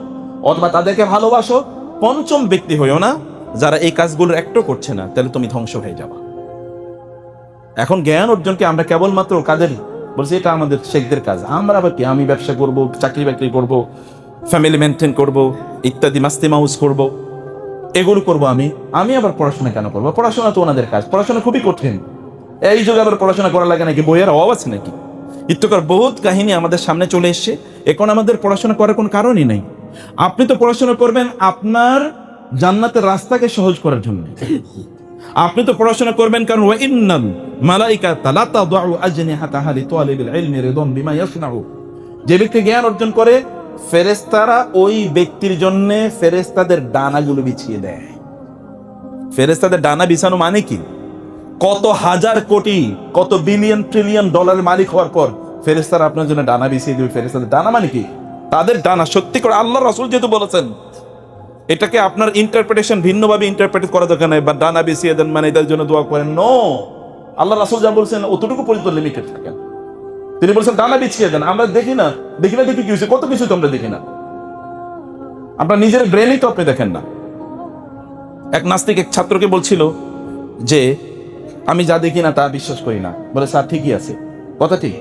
অথবা তাদেরকে ভালোবাসো। পঞ্চম ব্যক্তি হইও না যারা এই কাজগুলোর একটাও করছে না, তাহলে তুমি ধ্বংস হয়ে যাবা। এখন জ্ঞান অর্জনকে আমরা কেবলমাত্র কাদের বলছি, এটা আমাদের শেখদের কাজ। আমরা আবার কি, আমি ব্যবসা করব, চাকরি বাকরি করব, ফ্যামিলি মেনটেন করব, ইত্যাদি মাস্তি মাউস করব, এগুলো করব। আমি আবার পড়াশোনা কেন করবো? পড়াশোনা তো ওনাদের কাজ, পড়াশোনা খুবই কঠিন। এই যুগে আবার পড়াশোনা করা লাগে নাকি? বইয়ের অভাব আছে নাকি? ইত্যকার বহুত কাহিনী আমাদের সামনে চলে এসছে। এখন আমাদের পড়াশোনা করার কোনো কারণই নাই। আপনি তো পড়াশোনা করবেন আপনার জান্নাতের রাস্তাকে সহজ করার জন্য। আপনি তো পড়াশোনা করবেন কারণ ওয়া ইন্নাল মালাইকাতা লা তাদউ আজনিহাতাহা লিতালিবিল ইলমি রিদান বিমা ইয়াসনাউ। যে ব্যক্তি জ্ঞান অর্জন করে, ফেরেশতারা ওই ব্যক্তির জন্য ফেরেশতাদের ডানাগুলো বিছিয়ে দেয়। ফেরেশতাদের ডানা বিছানো মানে কি? কত হাজার কোটি, কত বিলিয়ন ট্রিলিয়ন ডলারের মালিক হওয়ার পর ফেরেশতারা আপনার জন্য ডানা বিছিয়ে দেবে। ফেরেশতাদের ডানা মানে কি? তাদের ডানা। সত্যি করে আল্লাহ রাসূল যেহেতু বলেছেন, এটাকে আপনার ইন্টারপ্রিটেশন ভিন্নভাবে ইন্টারপ্রেট করা দরকার নাই। বা ডানা বিছিয়ে দেন মানে এদের জন্য দোয়া করেন, নো। আল্লাহ রাসূল যা বলছেন অতটুকু পর্যন্ত লিমিটেড থাকেন। তিনি বলছেন ডানা বিছিয়ে দেন। আমরা দেখি না দেখি কি হয়েছে, কত কিছু তো আমরা দেখি না। আপনার নিজের ব্রেনই তো আপনি দেখেন না। এক নাস্তিক এক ছাত্রকে বলছিল যে আমি যা দেখি না তা বিশ্বাস করি না। বলে স্যার ঠিকই আছে, কথা ঠিক,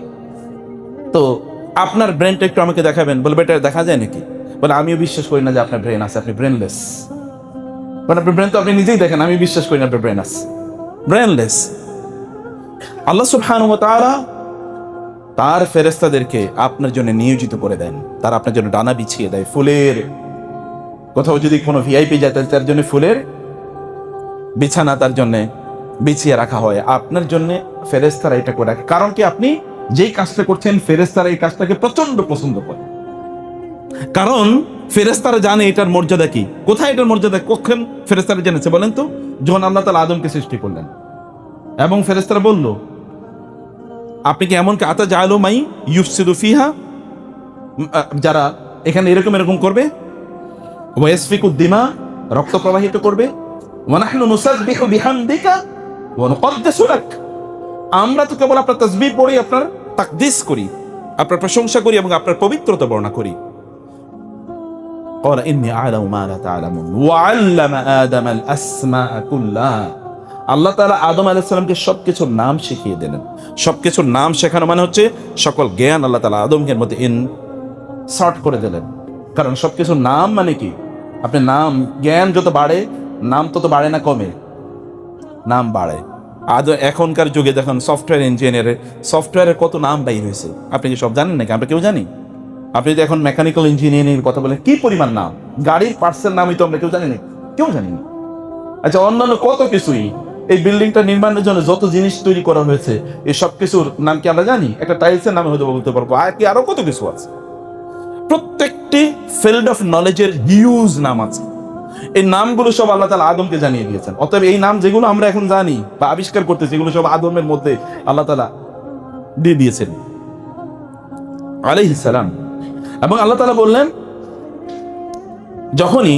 তো আপনার ব্রেনটা একটু আমাকে দেখাবেন। বলে বেটা দেখা যায় নাকি? বলে আমিও বিশ্বাস করি না যে আপনার ব্রেন আছে, আপনি ব্রেনলেস। বলে আপনার ব্রেন তো আপনি নিজেই দেখেন, আমি বিশ্বাস করি না আপনার ব্রেন আছে, ব্রেনলেস। আল্লাহ সুবহানাহু ওয়া তাআলা তার ফেরেশতাদেরকে আপনার জন্য নিয়োজিত করে দেন, তারা আপনার জন্য ডানা বিছিয়ে দেয় ফুলের। কোথাও যদি কোনো ভিআইপি যায় তাহলে তার জন্য ফুলের বিছানা তার জন্য বিছিয়ে রাখা হয়। আপনার জন্য ফেরেশতারা এটা করে রাখে। কারণ কি? আপনি যেই কাজটা করছেন ফেরেশতারা এই কাজটাকে প্রচন্ড পছন্দ করে। কারণ ফেরেশতারা জানে এটার মর্যাদা কি। কোথায় এটার মর্যাদা কখন ফেরেশতারা জেনেছে বলেন তো? যখন আল্লাহ তাআলা আদমকে সৃষ্টি করলেন এবং ফেরেশতারা বলল, আপনি কি এমন আতা জাআলু মাই ইউফসিদু ফিহা, যারা এখানে এরকম করবে, ওয়া ইয়াসফিকুদ দিমা, রক্ত প্রবাহিত করবে, ওয়া নাহনু নুসাব্বিহু বিহামদিকা ওয়া নুকদ্দিসু লাক, আমরা তো কেবল আপনার তাসবিহ পড়ি, আপনার তাকদিস করি, আপনার প্রশংসা করি এবং আপনার পবিত্রতা বর্ণনা করি। ক্বালা ইন্নী আ'লামু মা লা তা'লামুন ওয়া 'আল্লামা আদামাল আসমাআ কুল্লাহা। আল্লাহ তাআলা আদম আলাইহিস সালামকে সবকিছুর নাম শিখিয়ে দিলেন। সবকিছুর নাম শেখানো মানে হচ্ছে সকল জ্ঞান আল্লাহ তাআলা আদমের মধ্যে ইনসার্ট করে দিলেন। কারণ সবকিছুর নাম মানে কি? আপনি নাম, জ্ঞান যত বাড়ে নাম তত বাড়ে না কমে? নাম বাড়ে। এখনকার যুগে দেখুন সফটওয়্যার ইঞ্জিনিয়ারের সফটওয়্যারের কত নাম বাইর হয়েছে, আপনি কি সব জানেন নাকি? আমরা কেউ জানি? আপনি যদি এখন মেকানিক্যাল ইঞ্জিনিয়ারিং কথা বলেন, কি পরিমাণ নাম, গাড়ির পার্টসের নামই তো আমরা কেউ জানি না, কেউ জানি না। আচ্ছা, অন্যান্য কত কিছুই, এই বিল্ডিংটা নির্মাণের জন্য যত জিনিস তৈরি করা হয়েছে, এই সব কিছুর নাম কি আমরা জানি? একটা টাইলসের নামে হয়তো বলতে পারবো, আর কি আরো কত কিছু আছে। প্রত্যেকটি ফিল্ড অফ নলেজের হিউজ নাম আছে। এই নামগুলো সব আল্লাহ তাআলা আদমকে জানিয়ে দিয়েছেন। অতএব এই নাম যেগুলো আমরা এখন জানি বা আবিষ্কার করতেছি, এগুলো সব আদমের মধ্যে আল্লাহ তাআলা দিয়ে দিয়েছেন আলাইহিস সালাম। এবং আল্লাহ তাআলা বললেন, যখনই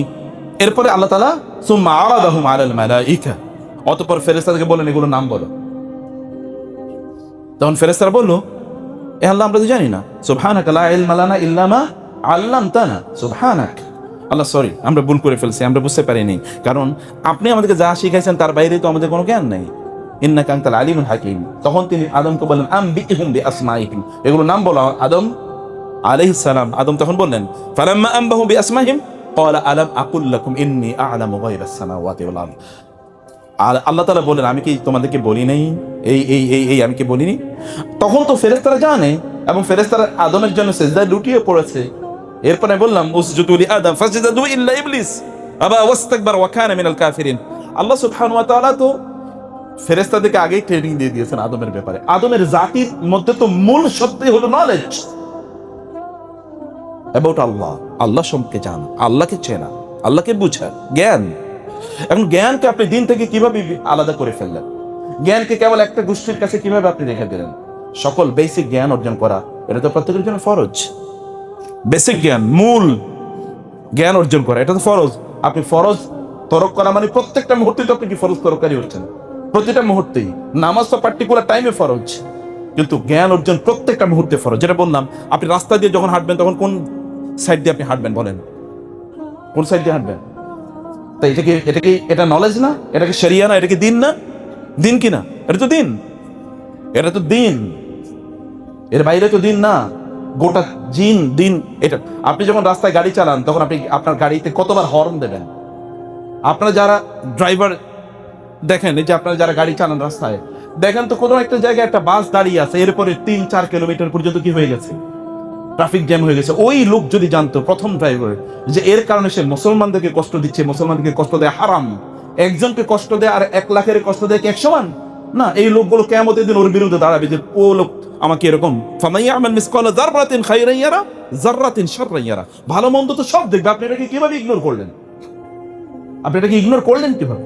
এরপরে আল্লাহ তাআলা সুম্মা আরাদাহুম আলাল মালাইকা, অতঃপর ফেরেশতাদেরকে বললেন এগুলো নাম বলো। তখন ফেরেশতারা বলল, এ আল্লাহ আমরা তো জানি না। সুবহানাকা লা ইলমা লানা ইল্লা মা আল্লামতানা। সুবহানাক, আল্লাহ সরি, আমরা ভুল করে ফেলছি, আমরা বুঝতে পারিনি। কারণ আপনি আমাদেরকে যা শিখাইছেন তার বাইরে তো আমাদের কোনো জ্ঞান নাই। ইন্নাকা আনতাল আলিমুল হাকিম। তখন তিনি আদমকে বললেন, আনবিহুম বিআসমাইহিম, এগুলো নাম বলো আদম আলাইহিস সালাম। আদম তখন বললেন, ফালাম্মা আনবাহুম বিআসমাইহিম ক্বালা আলাম আকুল লাকুম ইন্নী আ'লামু গায়বাস সামাওয়াতি ওয়াল আরদ। আল্লাহ তাআলা বলেন, আমি কি তোমাদেরকে বলি নাই এই আমি কি বলিনি? তখন তো ফেরেশতারা জানে এবং ফেরেশতারা আদমের জন্য সিজদায় লুটিয়ে পড়েছে। এরপরে বললাম, উসজুদু লি আদম ফাসজাদু ইল্লা ইবলিস আবা ওয়াস্তাকবার ওয়া কানা মিনাল কাফিরিন। আল্লাহ সুবহানাহু ওয়া তাআলা তো ফেরেশতাদেরকে আগেই ট্রেনিং দিয়ে দিয়েছেন আদমের ব্যাপারে। আদমের জাতির মধ্যে তো মূল সত্যই হলো নলেজ অ্যাবাউট আল্লাহ, আল্লাহ সম্পর্কে জানা, আল্লাহকে চেনা, আল্লাহকে বুঝা, জ্ঞান। এখন জ্ঞানকে আপনি দিন থেকে কিভাবে আলাদা করে ফেললেন? জ্ঞানকে কেবল একটা গোষ্ঠীর কাছে কিভাবে আপনি রেখে দিলেন? সকল বেসিক জ্ঞান অর্জন করা এটা তো প্রত্যেকের জন্য ফরজ। বেসিক জ্ঞান, মূল জ্ঞান অর্জন করা, এটা তো ফরজ। আপনি ফরজ তরক করা মানে প্রত্যেকটা মুহূর্তে তো আপনি কি ফরজ তরকারি হচ্ছেন, প্রতিটা মুহূর্তেই। নামাজ তো পার্টিকুলার টাইমে ফরজ, কিন্তু জ্ঞান অর্জন প্রত্যেকটা মুহূর্তে ফরজ। যেটা বললাম, আপনি রাস্তা দিয়ে যখন হাঁটবেন তখন কোন সাইড দিয়ে আপনি হাঁটবেন বলেন, কোন সাইড দিয়ে হাঁটবেন? তাই এটা নলেজ না? এটা কি শরিয়া না? এটা কি দিন না? দিন কি না? এটা তো দিন, এটা তো দিন, এর বাইরে তো দিন না, গোটা দিন এটা। আপনি যখন রাস্তায় গাড়ি চালান তখন আপনি আপনার গাড়িতে কতবার হর্ন দেবেন? আপনারা যারা ড্রাইভার দেখেন, এই যে আপনারা যারা গাড়ি চালান রাস্তায়, দেখেন তো কোনো একটা জায়গায় একটা বাস দাঁড়িয়ে আছে, এরপরে 3-4 কিলোমিটার পর্যন্ত কি হয়ে গেছে, ট্রাফিক জ্যাম হয়ে গেছে। ওই লোক যদি জানতো, প্রথম ড্রাইভার, যে এর কারণে সে মুসলমানদেরকে কষ্ট দিচ্ছে, মুসলমানদেরকে কষ্ট দেয় হারাম, একজনকে কষ্ট দেয় আর 1 লাখের কষ্ট দেয় কি এক সমান না? এই লোকগুলো কিয়ামতের দিন ওর বিরুদ্ধে দাঁড়াবে যে ও লোক আমাকে এরকম, ফামাইয়ামাল মিসকালা যাররাতিন খায়রান ইয়ারা যাররাতিন শাররান ইয়ারা। ভালো মন্দ তো সব দেখবে, আপনি এটাকে কিভাবে ইগনোর করলেন? আপনি এটাকে ইগনোর করলেন কিভাবে?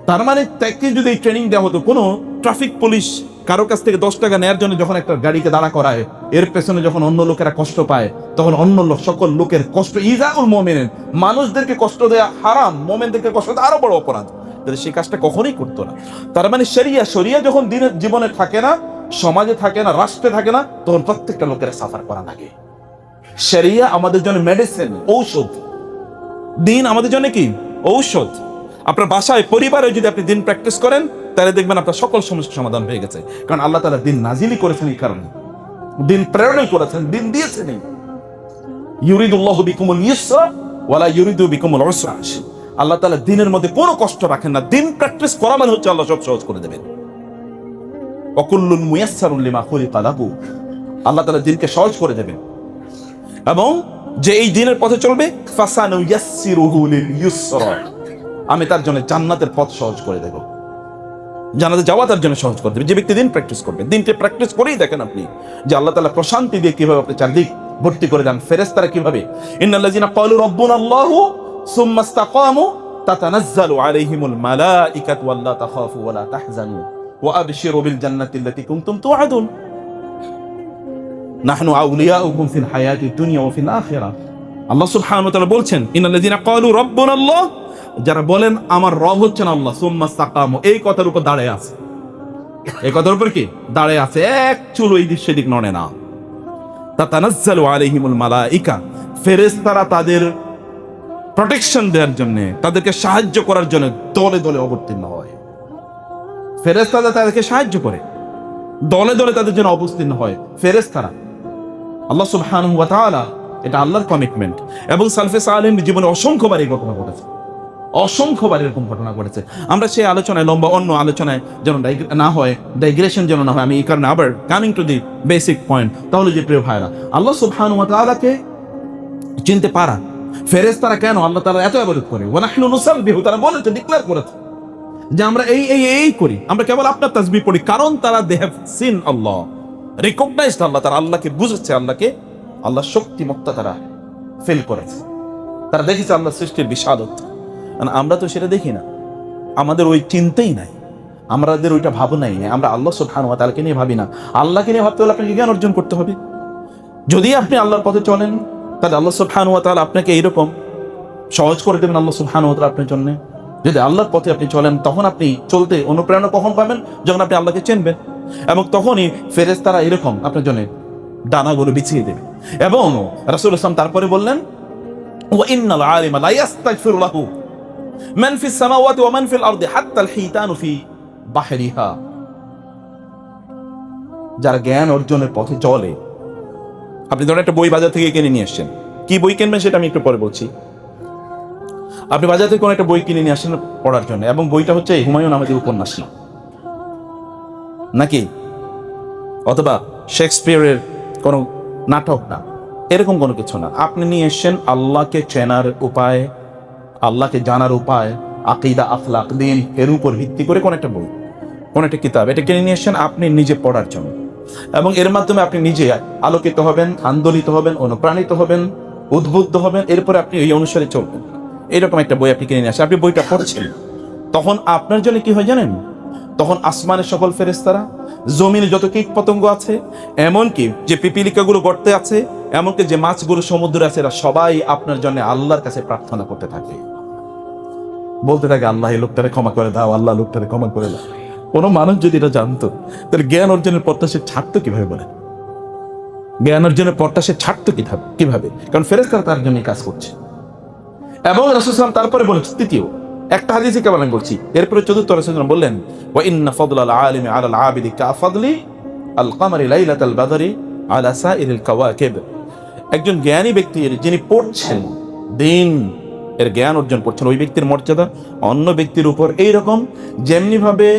তার মানে তাকে যদি এই ট্রেনিং দেওয়া হতো, কোনো ট্রাফিক পুলিশ কারো কাছ থেকে 10 টাকা নেয়ার জন্য যখন একটা গাড়িকে দাঁড়া করায়, এর পেছনে যখন অন্য লোকেরা কষ্ট পায়, তখন অন্য সকল লোকের কষ্ট, ইজাউল মুমিনিন, মানুষদেরকে কষ্ট দেয়া হারাম, মুমিনদেরকে কষ্ট দেওয়া আরো বড় অপরাধ, তাহলে সেই কাজটা কখনোই করতো না। তার মানে শরিয়া যখন দিনের জীবনে থাকে না, সমাজে থাকে না, রাষ্ট্রে থাকে না, তখন প্রত্যেকটা লোকের সাফার করা লাগে। শরিয়া আমাদের জন্য মেডিসিন, ঔষধ। দিন আমাদের জন্য কি? ঔষধ। আপনার বাসায়, পরিবারে যদি আপনি দিন প্র্যাকটিস করেন, তাহলে দেখবেন আপনার সকল সমস্যার সমাধান হয়ে গেছে। কারণ আল্লাহ তাআলা দিন নাজিলই করেছেন এই কারণে, দিন প্রেরণ করেছেন, দিন দিয়েছেন। ইউরিদুল্লাহু বিকুমুল ইউসরা ওয়ালা ইউরিদু বিকুমুল উসরা। আল্লাহ তাআলা দিনের মধ্যে কোনো কষ্ট রাখেন না। দিন প্র্যাকটিস করা মানে হচ্ছে আল্লাহ সব সহজ করে দেবেন। ওয়াকুল্লুন মুয়াসসারুন লিমা খুলিকা লাহু। আল্লাহ তাআলা দিনকে সহজ করে দেবেন, এবং যে এই দিনের পথে চলবে, ফাসানুয়াসসিরুহু লিল ইউসরা, আমি তার জন্য জান্নাতের পথ সহজ করে দেব, জান্নাতে যাওয়া তার জন্য সহজ করে দেবে। যে ব্যক্তি দিন প্র্যাকটিস করবে, দিনকে প্র্যাকটিস করেই দেখেন আপনি যে আল্লাহ তাআলা প্রশান্তি দিয়ে কিভাবে আপনি চারদিক ভর্তি করে দেন। ফেরেশতারা কিভাবে, ইন্নাল্লাযিনা ক্বালু রাব্বুনাল্লাহু সুম্মা ইসতাকামু তাতানাজ্জালু আলাইহিমুল মালাইকাতু আল্লা তাখাফু ওয়া লা তাহজানু ওয়া আবশিরু বিল জান্নাতি আল্লাতী কুনতুম তুআদুন নাহনু আউলিয়াউকুম ফিল হায়াতিদ দুনিয়া ওয়া ফিল আখিরাহ। আল্লাহ সুবহানাহু ওয়া তাআলা বলছেন, ইন্নাল্লাযিনা ক্বালু রাব্বুনাল্লাহ, যারা বলেন আমার রব হচ্ছেন আল্লাহ, সুম্মা ইসতাকামু, এই কথার উপর দাঁড়ায় আছে, এই কথার উপর কি দাঁড়ায় আছে, এক চুল এই দিক সেদিক নড়ে না। তাতানাজ্জালু আলাইহিমুল মালাইকা, ফেরেশতারা তাদের প্রোটেকশন দেওয়ার জন্য, তাদেরকে সাহায্য করার জন্য দলে দলে অবতীর্ণ হয়। ফেরেশতারা তাদেরকে সাহায্য করে, দলে দলে তাদের জন্য অবতীর্ণ হয় ফেরেশতারা। আল্লাহ সুবহানাহু ওয়া তাআলা, এটা আল্লাহর কমিটমেন্ট। এবং সালফে সালেহিন জীবনে অসংখ্যবার এই ঘটনা ঘটেছে, অসংখ্যবার এরকম ঘটনা ঘটেছে। আমরা সেই আলোচনায়, লম্বা অন্য আলোচনায় যেন না হয়, ডাইগ্রেশন যেন না হয়, আমি এই কারণে আবার coming to the basic point. তাহলে যে প্রিয় ভাইরা, আল্লাহ সুবহানাহু ওয়া তাআলাকে চিনতে পারা, ফেরেশতারা কেন আল্লাহ তাআলা এত ইবাদত করে, ওয়া নাহনু নুসাব্বিহু, তারা বলেছে, ডিক্লেয়ার করেছে যে আমরা এই করি, আমরা কেবল আপনার তাসবিহ পড়ি, কারণ তারা they have seen Allah, recognised Allah, তারা আল্লাহকে বুঝেছে, আল্লাহর শক্তিমত্তা তারা ফিল করেছে, তারা দেখেছে আল্লাহর সৃষ্টির বিশালতা। আমরা তো সেটা দেখি না, আমাদের ওই চিন্তাই নাই, আমাদের ওইটা ভাবনাই নেই, আমরা আল্লাহ সুবহানাহু ওয়া তাআলাকে নিয়ে ভাবি না। আল্লাহকে নিয়ে ভাবতে হলে আপনাকে জ্ঞান অর্জন করতে হবে। যদি আপনি আল্লাহর পথে চলেন, তাহলে আল্লাহ সুবহানাহু ওয়া তাআলা আপনাকে এইরকম সহজ করে দেবেন আল্লাহ সুবহানাহু ওয়া তাআলা আপনার জন্য। যদি আল্লাহর পথে আপনি চলেন, তখন আপনি চলতে অনুপ্রেরণা কখন পাবেন? যখন আপনি আল্লাহকে চিনবেন, এবং তখনই ফেরেশতারা এরকম আপনার জন্য ডানাগুলো বিছিয়ে দেবে। এবং রাসূল সাল্লাল্লাহু তারপরে বললেন, ওয়া ইন্নাল আলিমা লা ইস্তাগফিরু লাহু মান ফিস সামাওয়াতি ওয়া মান ফিল আরদি হাত্তা আল হিতানু ফি বাহরিহা। যারা জ্ঞান অর্জনের পথে চলে, আপনি ধরেন একটা বই বাজার থেকে কিনে নিয়ে আসছেন, কি বই কিনবেন সেটা আমি একটু পরে বলছি। আপনি বাজার থেকে কোনো একটা বই কিনে নিয়ে আসেন পড়ার জন্য, এবং বইটা হচ্ছে হুমায়ুন আহমেদের উপন্যাস নাকি, অথবা শেক্সপিয়ারের কোনো নাটক না, এরকম কোনো কিছু না। আপনি নিয়ে এসছেন আল্লাহকে চেনার উপায়, আল্লাহকে জানার উপায়, আকীদা, আখলাক, দ্বীন, এর উপর ভিত্তি করে কোন একটা বই, কোন একটা কিতাব, এটা কিনে নিয়ে এসছেন আপনি নিজে পড়ার জন্য, এবং এর মাধ্যমে আপনি নিজে আলোকিত হবেন, আন্দোলিত হবেন, অনুপ্রাণিত হবেন, উদ্বুদ্ধ হবেন, এরপরে আপনি এই অনুসারে চলবেন। এরকম একটা বই আপনি কিনে নিয়ে আসেন, আপনি বইটা পড়ছেন, তখন আপনার জন্য কি হয় জানেন? তখন আসমানের সকল ফেরেশতারা, জমিনে যত কীট পতঙ্গ আছে, এমনকি যে পিপিলিকাগুলো গর্তে আছে, এমনকি যে মাছগুলো সমুদ্রে আছে এরা সবাই আপনার জন্য আল্লাহর কাছে প্রার্থনা করতে থাকে, বলতে থাকে আল্লাহ এই লোকটারে ক্ষমা করে দাও, আল্লাহ লোকটারে ক্ষমা করে দাও। কোনো মানুষ যদি এটা জানতো তাহলে জ্ঞান অর্জনের পথটা সে ছাড়তো কিভাবে? বলে জ্ঞান অর্জনের পথটা সে ছাড়তো কিভাবে? কারণ ফেরেশতারা তার জন্য কাজ করছে। এবং রাসূল সাল্লাল্লাহু আলাইহি ওয়াসাল্লাম তারপরে বলেন, তৃতীয় একটা হাদিসে কেবল আমি বলছি, এরপরে চতুর্থ রাসূল সাল্লাল্লাহু আলাইহি ওয়াসাল্লাম বললেন, ওয়া ইন্না ফাদলাল আলিমি আলাল আবিদি কাফাদলি আল কামারি লাইলাতাল বাদরি আলা সাইরিল কাওয়াকিব। একজন জ্ঞানী ব্যক্তির, যিনি পড়ছেন দিন এর জ্ঞান অর্জন করছেন, ওই ব্যক্তির মর্যাদা অন্য ব্যক্তির উপর এইরকম যেমনি ভাবে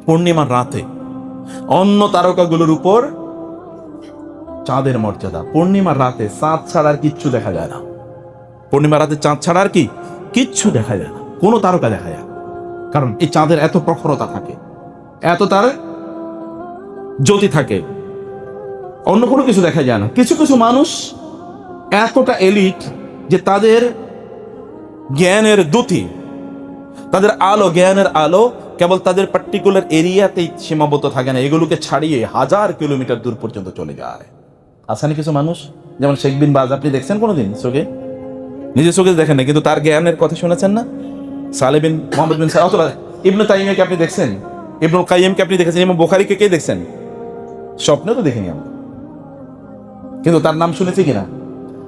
পূর্ণিমার রাতে অন্য তারকাগুলোর উপর চাঁদের মর্যাদা। পূর্ণিমার রাতে চাঁদ ছাড়া আর কিচ্ছু দেখা যায় না। পূর্ণিমার রাতে চাঁদ ছাড়া আর কিচ্ছু দেখা যায় না, কোনো তারকা দেখা যায় না। কারণ এই চাঁদের এত প্রখরতা থাকে, এত তার জ্যোতি থাকে, অন্য কোনো কিছু দেখা যায় না। কিছু কিছু মানুষ এতটা এলিট যে তাদের জ্ঞানের দ্যুতি, তাদের আলো, জ্ঞানের আলো কেবল তাদের পার্টিকুলার এরিয়াতেই সীমাবদ্ধ থাকে না, এগুলোকে ছাড়িয়ে 1000 কিলোমিটার দূর পর্যন্ত চলে যায়। আসানি কিছু মানুষ, যেমন শেখ বিন বাজ, আপনি দেখছেন কোনোদিন চোখে? নিজের চোখে দেখেন না, কিন্তু তার জ্ঞানের কথা শুনেছেন না? সালেহ বিন মোহাম্মদ বিন অথবা ইবনে তাইমিয়াকে আপনি দেখছেন, ইবনুল কাইয়িমকে আপনি দেখেছেন, ইমাম বুখারীকে কে দেখছেন? স্বপ্নে তো দেখিনি আমরা, কিন্তু তার নাম শুনেছি কিনা?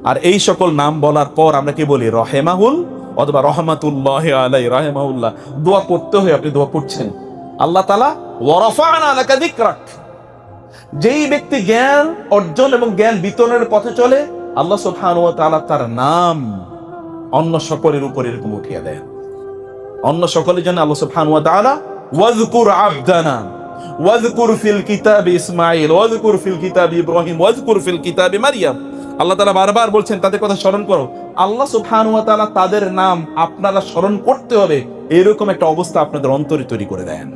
আর এই সকল নাম বলার পর আমরা কি বলি? রহেমাহুল অথবা রহমাতুল্লাহি আলাইহি, রাহিমাহুল্লাহ। দোয়া করতে হয়, আপনি দোয়া করছেন, আল্লাহ তাআলা ওয়া রাফা'না লাকা যিকরাক। যেই ব্যক্তি জ্ঞান অর্জন এবং জ্ঞান বিতরণের পথে চলে, আল্লাহ সুবহানাহু ওয়া তাআলা তার নাম অন্য সকলের উপর এরকম উঠিয়ে দেন। অন্য সকলের জন্য আল্লাহ সুবহানাহু ওয়া তাআলা ওয়াজকুর আবদানা ওয়াজকুর ফিল কিতাবি ইসমাঈল ওয়াজকুর ফিল কিতাবি ইব্রাহিম ওয়াজকুর ফিল কিতাবি মারইয়াম। আল্লাহ তাআলা বারবার বলছেন তাদের কথা স্মরণ করো। আল্লাহ সুবহানাহু ওয়া তাআলা তাদের নাম আপনারা স্মরণ করতে হবে, এরকম একটা অবস্থা আপনাদের অন্তরে তৈরি করে দেন।